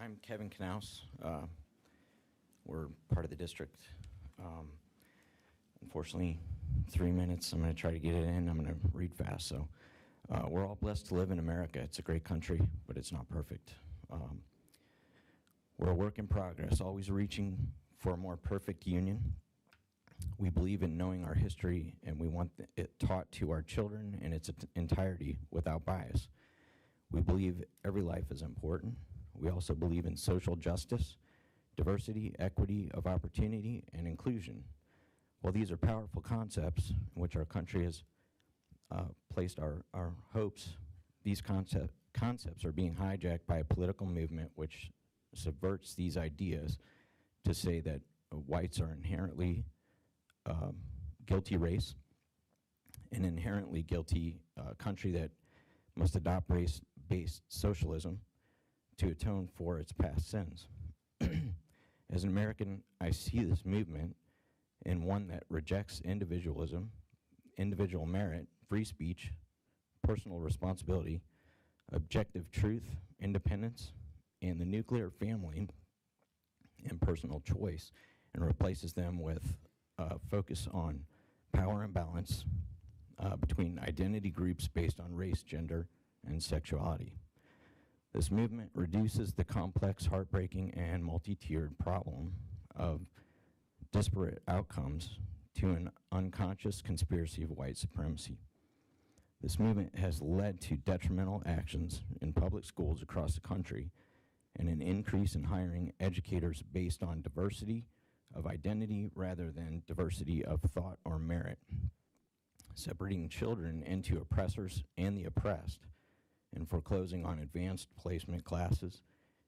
I'm Kevin Knaus. We're part of the district. Unfortunately, 3 minutes. I'm going to try to get it in. I'm going to read fast. So, we're all blessed to live in America. It's a great country, but it's not perfect. We're a work in progress, always reaching for a more perfect union. We believe in knowing our history, and we want it taught to our children in its entirety without bias. We believe every life is important. We also believe in social justice, diversity, equity of opportunity, and inclusion. While these are powerful concepts in which our country has placed our hopes, these concepts are being hijacked by a political movement which subverts these ideas to say that whites are inherently guilty race, an inherently guilty country that must adopt race-based socialism to atone for its past sins. As an American, I see this movement in one that rejects individualism, individual merit, free speech, personal responsibility, objective truth, independence, and the nuclear family and personal choice, and replaces them with focus on power imbalance between identity groups based on race, gender, and sexuality. This movement reduces the complex, heartbreaking, and multi-tiered problem of disparate outcomes to an unconscious conspiracy of white supremacy. This movement has led to detrimental actions in public schools across the country and an increase in hiring educators based on diversity of identity rather than diversity of thought or merit, separating children into oppressors and the oppressed, and foreclosing on advanced placement classes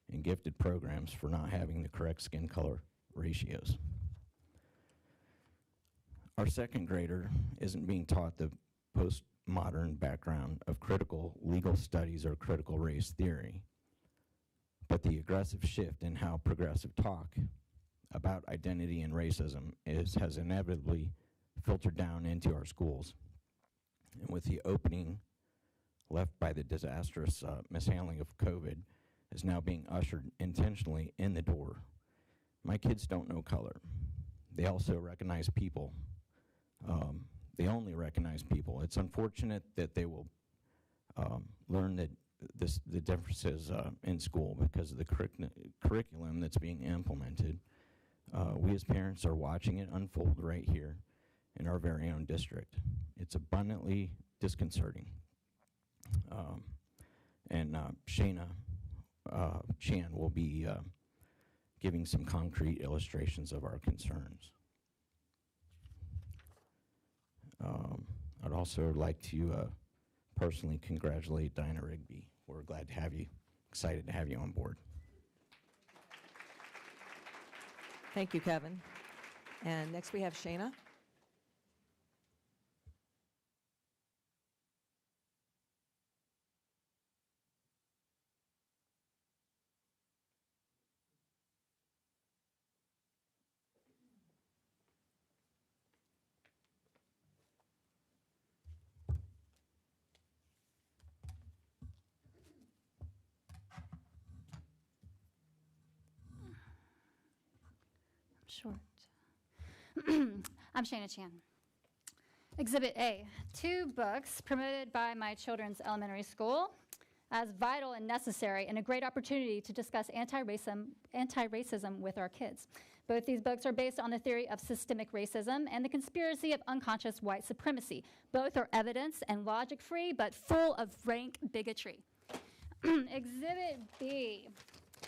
and gifted programs for not having the correct skin color ratios. Our second grader isn't being taught the postmodern background of critical legal studies or critical race theory, but the aggressive shift in how progressive talk about identity and racism has inevitably filtered down into our schools. And with the opening left by the disastrous mishandling of COVID is now being ushered intentionally in the door. My kids don't know color. They also recognize people. They only recognize people. It's unfortunate that they will learn that the differences in school because of the curriculum that's being implemented. We as parents are watching it unfold right here in our very own district. It's abundantly disconcerting. And Shayna Chan will be giving some concrete illustrations of our concerns. I'd also like to personally congratulate Dinah Rigby. We're glad to have you, excited to have you on board. Thank you, Kevin. And next we have Shayna. Short. I'm Shayna Chan. Exhibit A, 2 books promoted by my children's elementary school as vital and necessary and a great opportunity to discuss anti-racism with our kids. Both these books are based on the theory of systemic racism and the conspiracy of unconscious white supremacy. Both are evidence and logic-free, but full of rank bigotry. Exhibit B,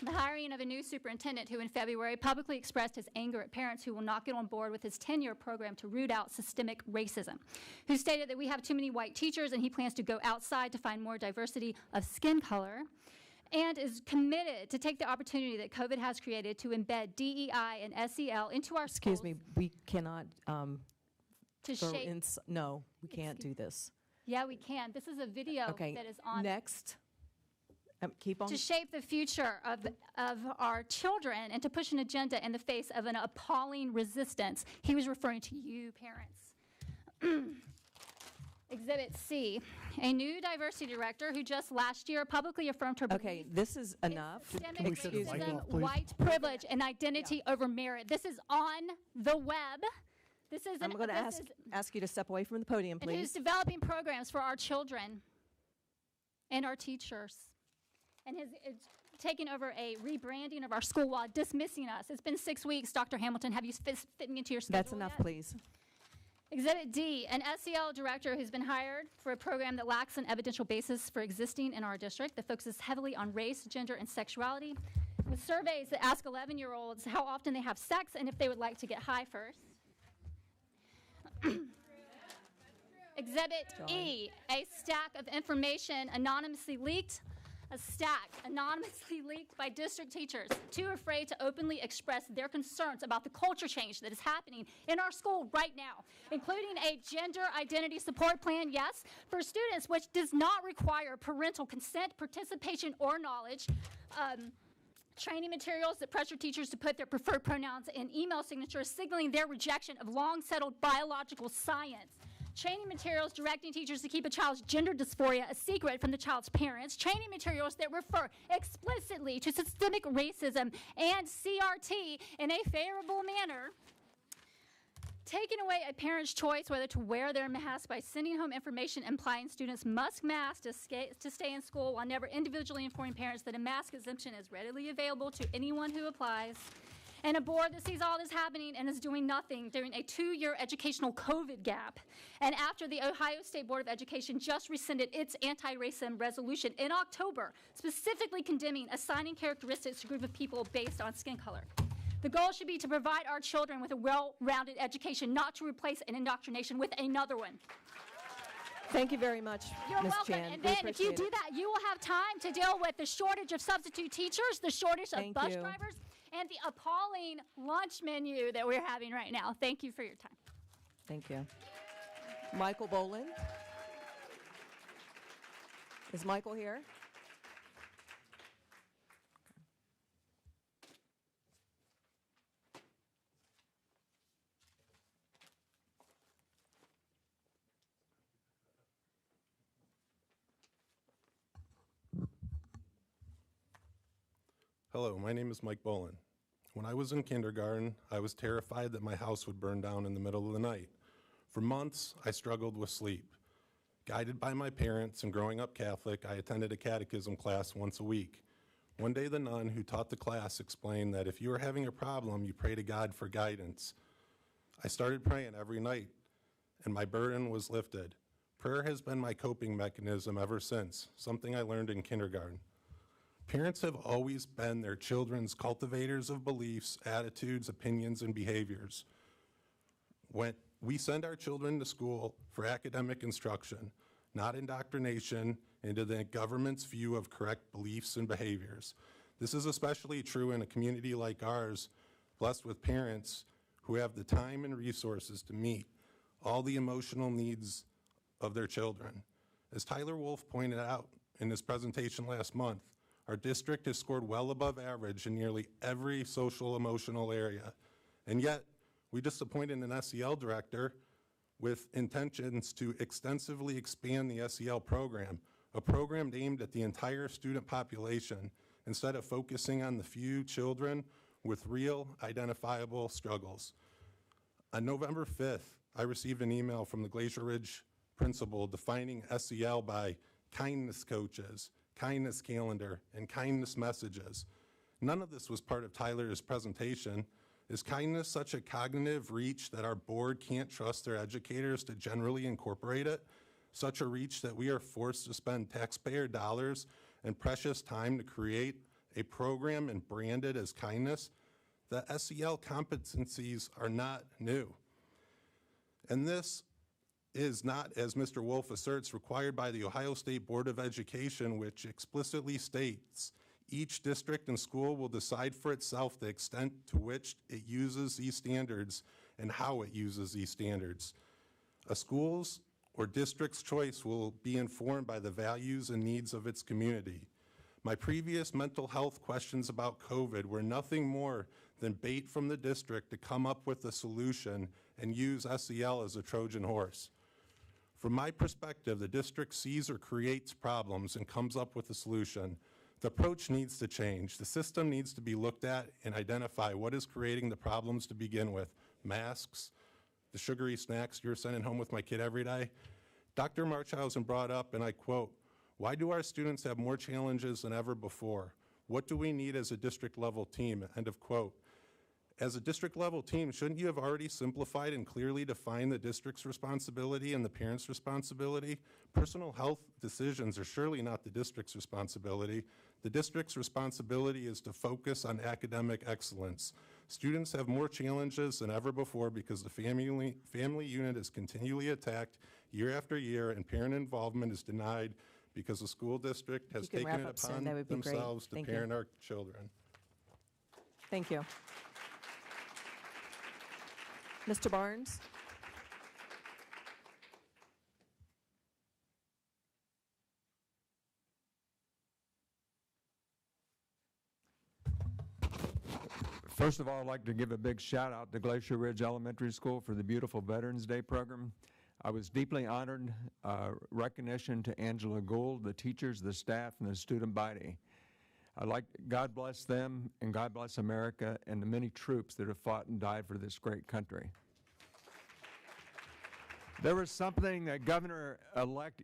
the hiring of a new superintendent who in February publicly expressed his anger at parents who will not get on board with his 10-year program to root out systemic racism, who stated that we have too many white teachers and he plans to go outside to find more diversity of skin color, and is committed to take the opportunity that COVID has created to embed DEI and SEL into our schools. Excuse me, we cannot To throw shape- in, no, we can't do this. Yeah, we can. This is a video Okay, that is on. next. Keep on. To shape the future of our children and to push an agenda in the face of an appalling resistance. He was referring to you, parents. Exhibit C, a new diversity director who just last year publicly affirmed her Okay, this is enough. systemic Excuse me. racism, white privilege, and identity over merit. This is on the web. This is I'm going to ask you to step away from the podium, and who's please. developing programs for our children and our teachers, and has taken over a rebranding of our school while dismissing us. It's been 6 weeks, Dr. Hamilton. Have you fit me into your schedule That's enough, yet? please. Exhibit D, an SEL director who's been hired for a program that lacks an evidential basis for existing in our district, that focuses heavily on race, gender, and sexuality, with surveys that ask 11-year-olds how often they have sex and if they would like to get high first. Exhibit E, a stack of information anonymously leaked, by district teachers, too afraid to openly express their concerns about the culture change that is happening in our school right now, including a gender identity support plan, yes, for students, which does not require parental consent, participation, or knowledge, training materials that pressure teachers to put their preferred pronouns in email signatures, signaling their rejection of long-settled biological science. Training materials directing teachers to keep a child's gender dysphoria a secret from the child's parents. Training materials that refer explicitly to systemic racism and CRT in a favorable manner. Taking away a parent's choice whether to wear their mask by sending home information implying students must mask to stay in school, while never individually informing parents that a mask exemption is readily available to anyone who applies. And a board that sees all this happening and is doing nothing during a 2-year educational COVID gap. And after the Ohio State Board of Education just rescinded its anti-racism resolution in October, specifically condemning assigning characteristics to a group of people based on skin color. The goal should be to provide our children with a well-rounded education, not to replace an indoctrination with another one. Thank you very much, You're Ms. welcome. Chan. And We then if you appreciate do it. that, you will have time to deal with the shortage of substitute teachers, the shortage of Thank bus you. drivers, and the appalling lunch menu that we're having right now. Thank you for your time. Thank you. Michael Boland. Is Michael here? Hello, my name is Mike Boland. When I was in kindergarten, I was terrified that my house would burn down in the middle of the night. For months, I struggled with sleep. Guided by my parents and growing up Catholic, I attended a catechism class once a week. One day, the nun who taught the class explained that if you are having a problem, you pray to God for guidance. I started praying every night, and my burden was lifted. Prayer has been my coping mechanism ever since, something I learned in kindergarten. Parents have always been their children's cultivators of beliefs, attitudes, opinions, and behaviors. When we send our children to school for academic instruction, not indoctrination into the government's view of correct beliefs and behaviors. This is especially true in a community like ours, blessed with parents who have the time and resources to meet all the emotional needs of their children. As Tyler Wolf pointed out in his presentation last month, our district has scored well above average in nearly every social emotional area. And yet, we just appointed an SEL director with intentions to extensively expand the SEL program, a program aimed at the entire student population instead of focusing on the few children with real identifiable struggles. On November 5th, I received an email from the Glacier Ridge principal defining SEL by kindness coaches, kindness calendar, and kindness messages. None of this was part of Tyler's presentation. Is kindness such a cognitive reach that our board can't trust their educators to generally incorporate it? Such a reach that we are forced to spend taxpayer dollars and precious time to create a program and branded as kindness, the SEL competencies are not new. And this is not, as Mr. Wolf asserts, required by the Ohio State Board of Education, which explicitly states each district and school will decide for itself the extent to which it uses these standards and how it uses these standards. A school's or district's choice will be informed by the values and needs of its community. My previous mental health questions about COVID were nothing more than bait from the district to come up with a solution and use SEL as a Trojan horse. From my perspective, the district sees or creates problems and comes up with a solution. The approach needs to change. The system needs to be looked at and identify what is creating the problems to begin with. Masks, the sugary snacks you're sending home with my kid every day. Dr. Marchhausen brought up, and I quote, "Why do our students have more challenges than ever before? What do we need as a district level team?" End of quote. As a district level team, shouldn't you have already simplified and clearly defined the district's responsibility and the parents' responsibility? Personal health decisions are surely not the district's responsibility. The district's responsibility is to focus on academic excellence. Students have more challenges than ever before because the family unit is continually attacked year after year, and parent involvement is denied because the school district has taken it upon themselves to parent our children. Thank you. Mr. Barnes? First of all, I'd like to give a big shout out to Glacier Ridge Elementary School for the beautiful Veterans Day program. I was deeply honored recognition to Angela Gould, the teachers, the staff, and the student body. God bless them, and God bless America and the many troops that have fought and died for this great country. There was something that Governor-elect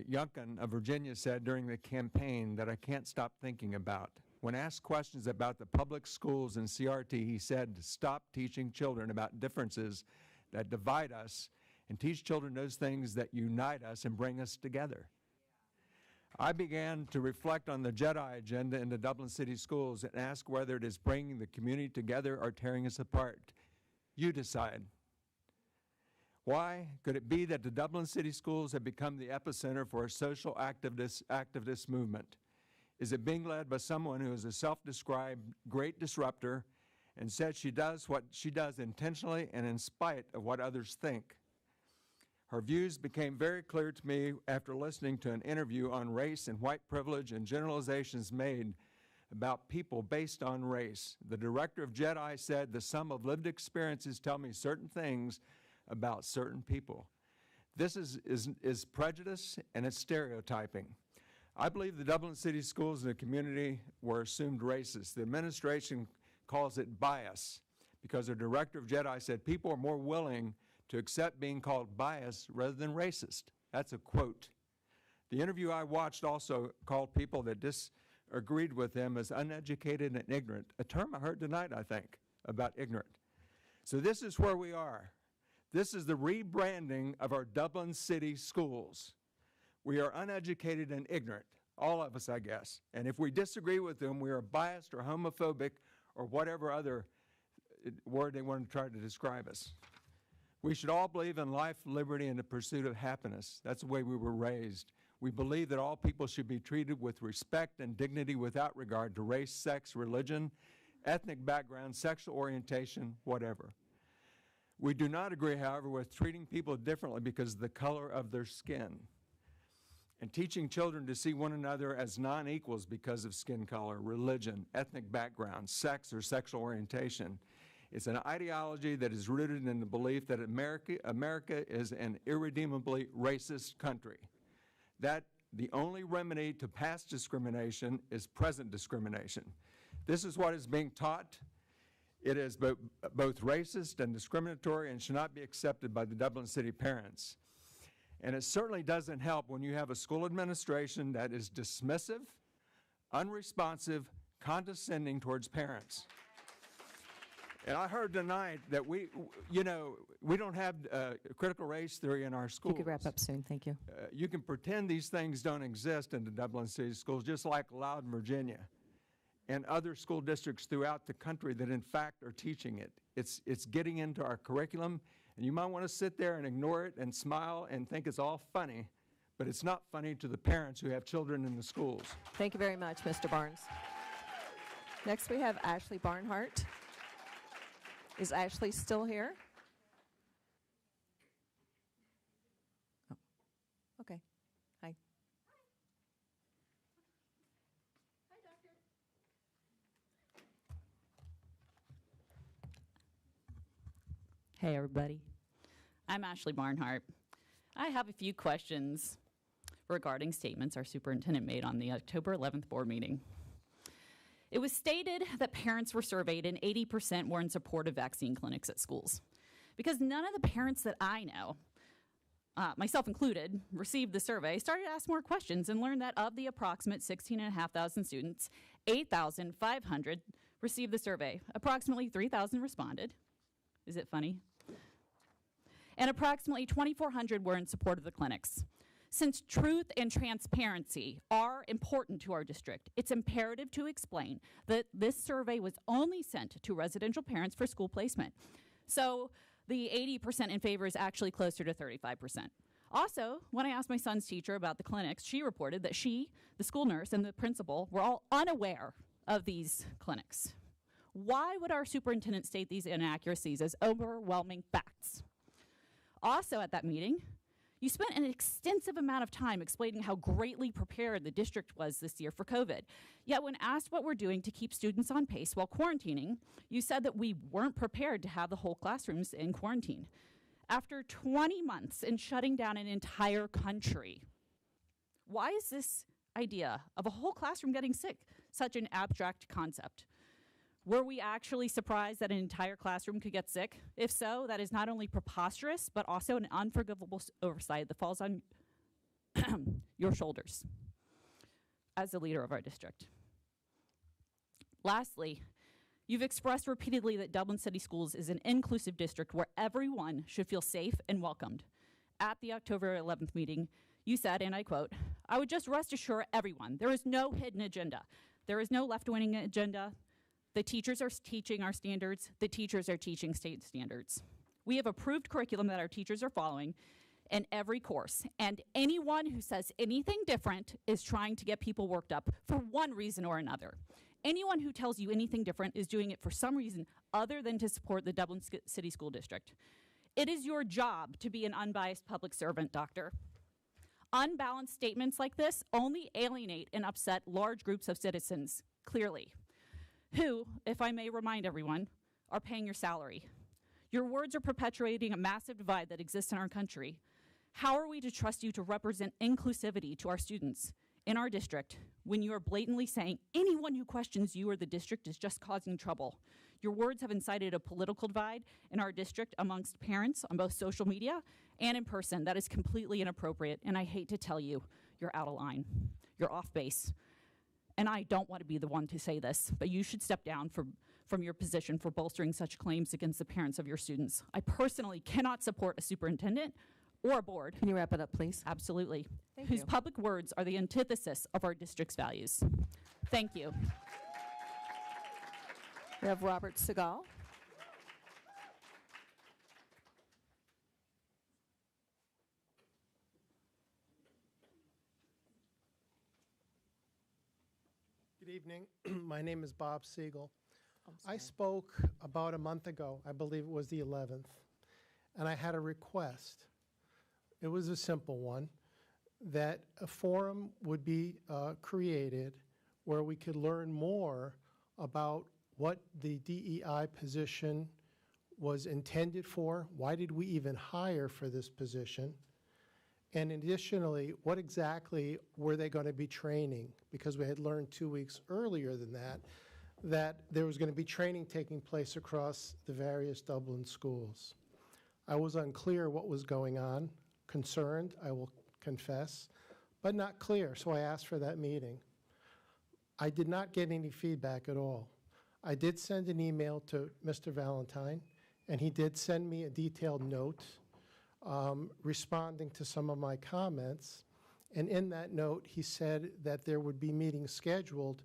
Youngkin of Virginia said during the campaign that I can't stop thinking about. When asked questions about the public schools and CRT, he said to stop teaching children about differences that divide us and teach children those things that unite us and bring us together. I began to reflect on the JEDI agenda in the Dublin City Schools and ask whether it is bringing the community together or tearing us apart. You decide. Why? Could it be that the Dublin City Schools have become the epicenter for a social activist movement? Is it being led by someone who is a self-described great disruptor and said she does what she does intentionally and in spite of what others think? Her views became very clear to me after listening to an interview on race and white privilege and generalizations made about people based on race. The director of JEDI said, "The sum of lived experiences tell me certain things about certain people." This is prejudice and it's stereotyping. I believe the Dublin City Schools and the community were assumed racist. The administration calls it bias because the director of JEDI said people are more willing to accept being called biased rather than racist. That's a quote. The interview I watched also called people that disagreed with them as uneducated and ignorant, a term I heard tonight, I think, about ignorant. So this is where we are. This is the rebranding of our Dublin City Schools. We are uneducated and ignorant, all of us, I guess. And if we disagree with them, we are biased or homophobic or whatever other word they want to try to describe us. We should all believe in life, liberty, and the pursuit of happiness. That's the way we were raised. We believe that all people should be treated with respect and dignity without regard to race, sex, religion, ethnic background, sexual orientation, whatever. We do not agree, however, with treating people differently because of the color of their skin and teaching children to see one another as non-equals because of skin color, religion, ethnic background, sex, or sexual orientation. It's an ideology that is rooted in the belief that America is an irredeemably racist country. That the only remedy to past discrimination is present discrimination. This is what is being taught. It is both racist and discriminatory and should not be accepted by the Dublin City parents. And it certainly doesn't help when you have a school administration that is dismissive, unresponsive, condescending towards parents. And I heard tonight that we don't have critical race theory in our schools. You could wrap up soon, thank you. You can pretend these things don't exist in the Dublin City Schools, just like Loudon, Virginia. and other school districts throughout the country that in fact are teaching it. It's getting into our curriculum, and you might want to sit there and ignore it and smile and think it's all funny, but it's not funny to the parents who have children in the schools. Thank you very much, Mr. Barnes. Next, we have Ashley Barnhart. Is Ashley still here? Oh, okay. Hi. Hey, everybody. I'm Ashley Barnhart. I have a few questions regarding statements our superintendent made on the October 11th board meeting. It was stated that parents were surveyed and 80% were in support of vaccine clinics at schools. Because none of the parents that I know, myself included, received the survey, started to ask more questions and learned that of the approximate 16,500 students, 8,500 received the survey. Approximately 3,000 responded. Is it funny? And approximately 2,400 were in support of the clinics. Since truth and transparency are important to our district, it's imperative to explain that this survey was only sent to residential parents for school placement. So the 80% in favor is actually closer to 35%. Also, when I asked my son's teacher about the clinics, she reported that she, the school nurse, and the principal were all unaware of these clinics. Why would our superintendent state these inaccuracies as overwhelming facts? Also at that meeting, you spent an extensive amount of time explaining how greatly prepared the district was this year for COVID. Yet when asked what we're doing to keep students on pace while quarantining, you said that we weren't prepared to have the whole classrooms in quarantine. After 20 months in shutting down an entire country, why is this idea of a whole classroom getting sick such an abstract concept? Were we actually surprised that an entire classroom could get sick? If so, that is not only preposterous, but also an unforgivable oversight that falls on your shoulders as the leader of our district. Lastly, you've expressed repeatedly that Dublin City Schools is an inclusive district where everyone should feel safe and welcomed. At the October 11th meeting, you said, and I quote, "I would just rest assure everyone, there is no hidden agenda. There is no left-wing agenda. The teachers are teaching our standards. The teachers are teaching state standards. We have approved curriculum that our teachers are following in every course, and anyone who says anything different is trying to get people worked up for one reason or another. Anyone who tells you anything different is doing it for some reason other than to support the Dublin City School District. It is your job to be an unbiased public servant, Doctor. Unbalanced statements like this only alienate and upset large groups of citizens, clearly, who, if I may remind everyone, are paying your salary. Your words are perpetuating a massive divide that exists in our country. How are we to trust you to represent inclusivity to our students in our district when you are blatantly saying anyone who questions you or the district is just causing trouble? Your words have incited a political divide in our district amongst parents on both social media and in person. That is completely inappropriate, and I hate to tell you, you're out of line. You're off base. And I don't want to be the one to say this, but you should step down from your position for bolstering such claims against the parents of your students. I personally cannot support a superintendent or a board. Can you wrap it up, please? Absolutely. Thank whose you. public words are the antithesis of our district's values. Thank you. We have Robert Segal. Good evening. My name is Bob Siegel. I spoke about a month ago, I believe it was the 11th, and I had a request. It was a simple one, that a forum would be created where we could learn more about what the DEI position was intended for, why did we even hire for this position, and additionally, what exactly were they going to be training? Because we had learned 2 weeks earlier than that there was going to be training taking place across the various Dublin schools. I was unclear what was going on, concerned, I will confess, but not clear, so I asked for that meeting. I did not get any feedback at all. I did send an email to Mr. Valentine, and he did send me a detailed note responding to some of my comments. And in that note, he said that there would be meetings scheduled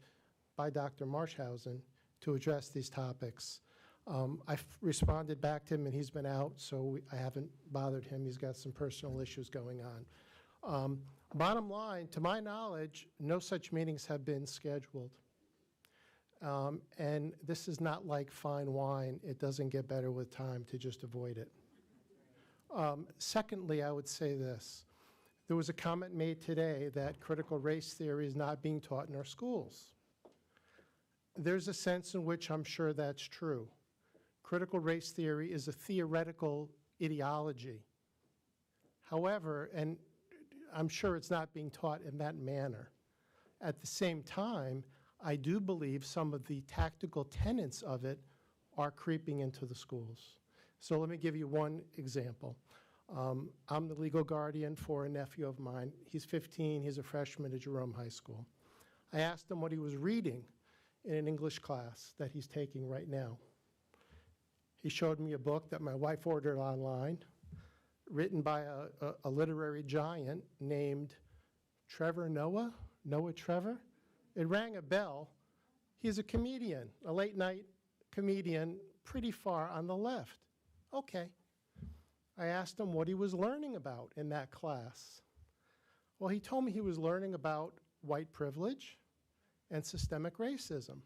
by Dr. Marshausen to address these topics. I've responded back to him, and he's been out, so I haven't bothered him. He's got some personal issues going on. Bottom line, to my knowledge, no such meetings have been scheduled. And this is not like fine wine. It doesn't get better with time to just avoid it. Secondly, I would say this. There was a comment made today that critical race theory is not being taught in our schools. There's a sense in which I'm sure that's true. Critical race theory is a theoretical ideology. However, and I'm sure it's not being taught in that manner. At the same time, I do believe some of the tactical tenets of it are creeping into the schools. So let me give you one example. I'm the legal guardian for a nephew of mine. He's 15, he's a freshman at Jerome High School. I asked him what he was reading in an English class that he's taking right now. He showed me a book that my wife ordered online, written by a literary giant named Trevor Noah Trevor. It rang a bell. He's a comedian, a late-night comedian, pretty far on the left. Okay. I asked him what he was learning about in that class. Well, he told me he was learning about white privilege and systemic racism.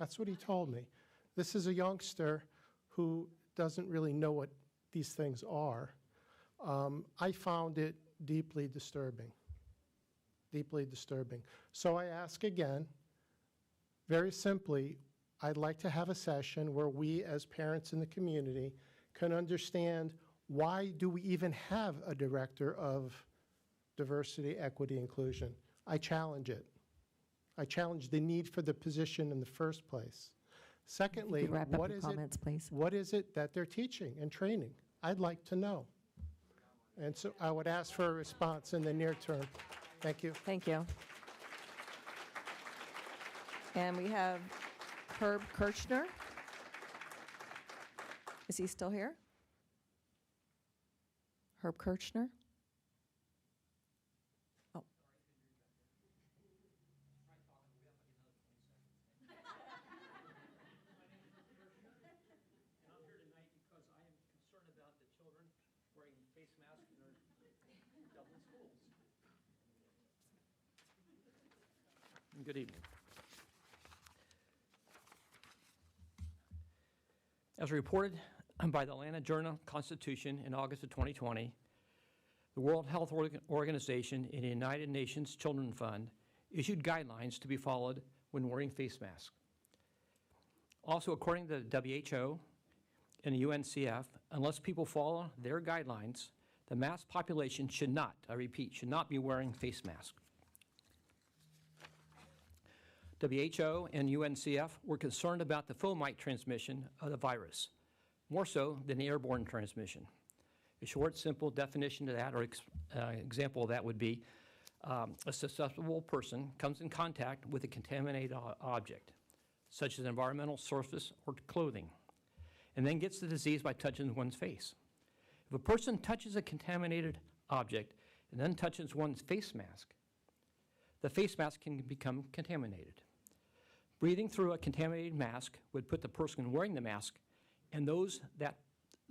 That's what he told me. This is a youngster who doesn't really know what these things are. I found it deeply disturbing. Deeply disturbing. So I ask again, very simply, I'd like to have a session where we as parents in the community can understand why do we even have a director of diversity, equity, inclusion. I challenge it. I challenge the need for the position in the first place. Secondly, what is it that they're teaching and training? I'd like to know. And so I would ask for a response in the near term. Thank you. Thank you. And we have Herb Kirchner. Is he still here? Herb Kirchner? Oh. And I'm here tonight because I am concerned about the children wearing face masks in our Dublin schools. Good evening. As reported by the Atlanta Journal-Constitution in August of 2020, the World Health Organization and the United Nations Children's Fund issued guidelines to be followed when wearing face masks. Also, according to the WHO and the UNCF, unless people follow their guidelines, the mass population should not, I repeat, should not be wearing face masks. WHO and UNCF were concerned about the fomite transmission of the virus, more so than the airborne transmission. A short, simple definition to that, or example of that would be a susceptible person comes in contact with a contaminated object, such as an environmental surface or clothing, and then gets the disease by touching one's face. If a person touches a contaminated object and then touches one's face mask, the face mask can become contaminated. Breathing through a contaminated mask would put the person wearing the mask and those that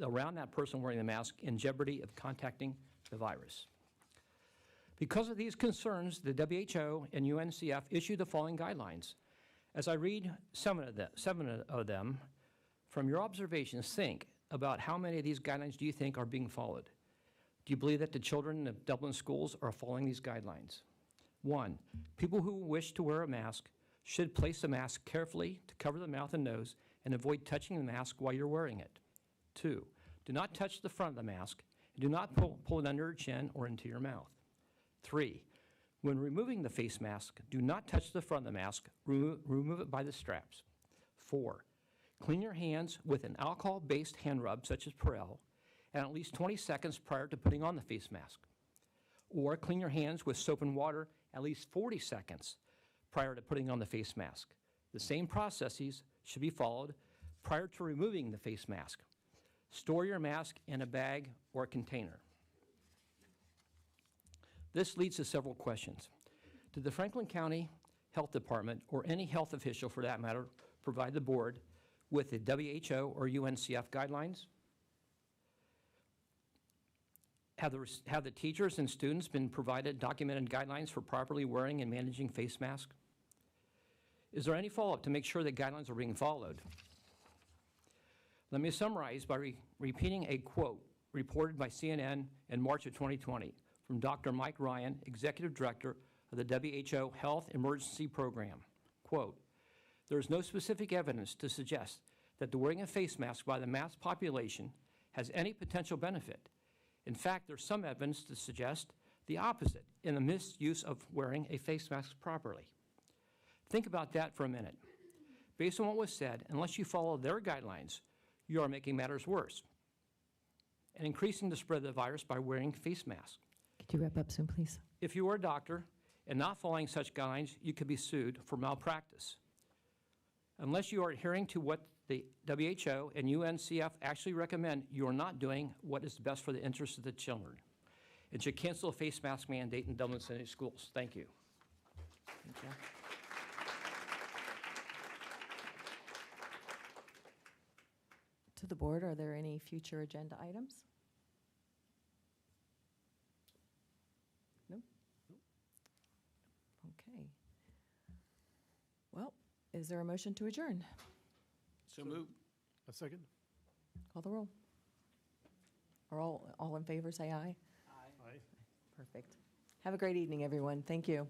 around that person wearing the mask in jeopardy of contacting the virus. Because of these concerns, the WHO and UNCF issued the following guidelines. As I read seven of them, from your observations, think about how many of these guidelines do you think are being followed? Do you believe that the children of Dublin schools are following these guidelines? 1, people who wish to wear a mask should place the mask carefully to cover the mouth and nose and avoid touching the mask while you're wearing it. 2, do not touch the front of the mask and do not pull it under your chin or into your mouth. 3, when removing the face mask, do not touch the front of the mask, remove it by the straps. 4, clean your hands with an alcohol-based hand rub such as Perel and at least 20 seconds prior to putting on the face mask. Or clean your hands with soap and water at least 40 seconds prior to putting on the face mask. The same processes should be followed prior to removing the face mask. Store your mask in a bag or a container. This leads to several questions. Did the Franklin County health department, or any health official for that matter, provide the board with the WHO or UNCF guidelines? Have the teachers and students been provided documented guidelines for properly wearing and managing face masks? Is there any follow-up to make sure that guidelines are being followed? Let me summarize by repeating a quote reported by CNN in March of 2020 from Dr. Mike Ryan, Executive Director of the WHO Health Emergency Program. Quote, "There is no specific evidence to suggest that the wearing of face masks by the mass population has any potential benefit. In fact, there's some evidence to suggest the opposite in the misuse of wearing a face mask properly." Think about that for a minute. Based on what was said, unless you follow their guidelines, you are making matters worse and increasing the spread of the virus by wearing face masks. Could you wrap up soon, please? If you are a doctor and not following such guidelines, you could be sued for malpractice. Unless you are adhering to what the WHO and UNCF actually recommend, you are not doing what is best for the interests of the children. It should cancel a face mask mandate in Dublin City schools. Thank you. Thank you. To the board, are there any future agenda items? No? Okay. Well, is there a motion to adjourn? So moved. A second? Call the roll. Or all in favor, say aye. Aye. Perfect. Have a great evening, everyone. Thank you.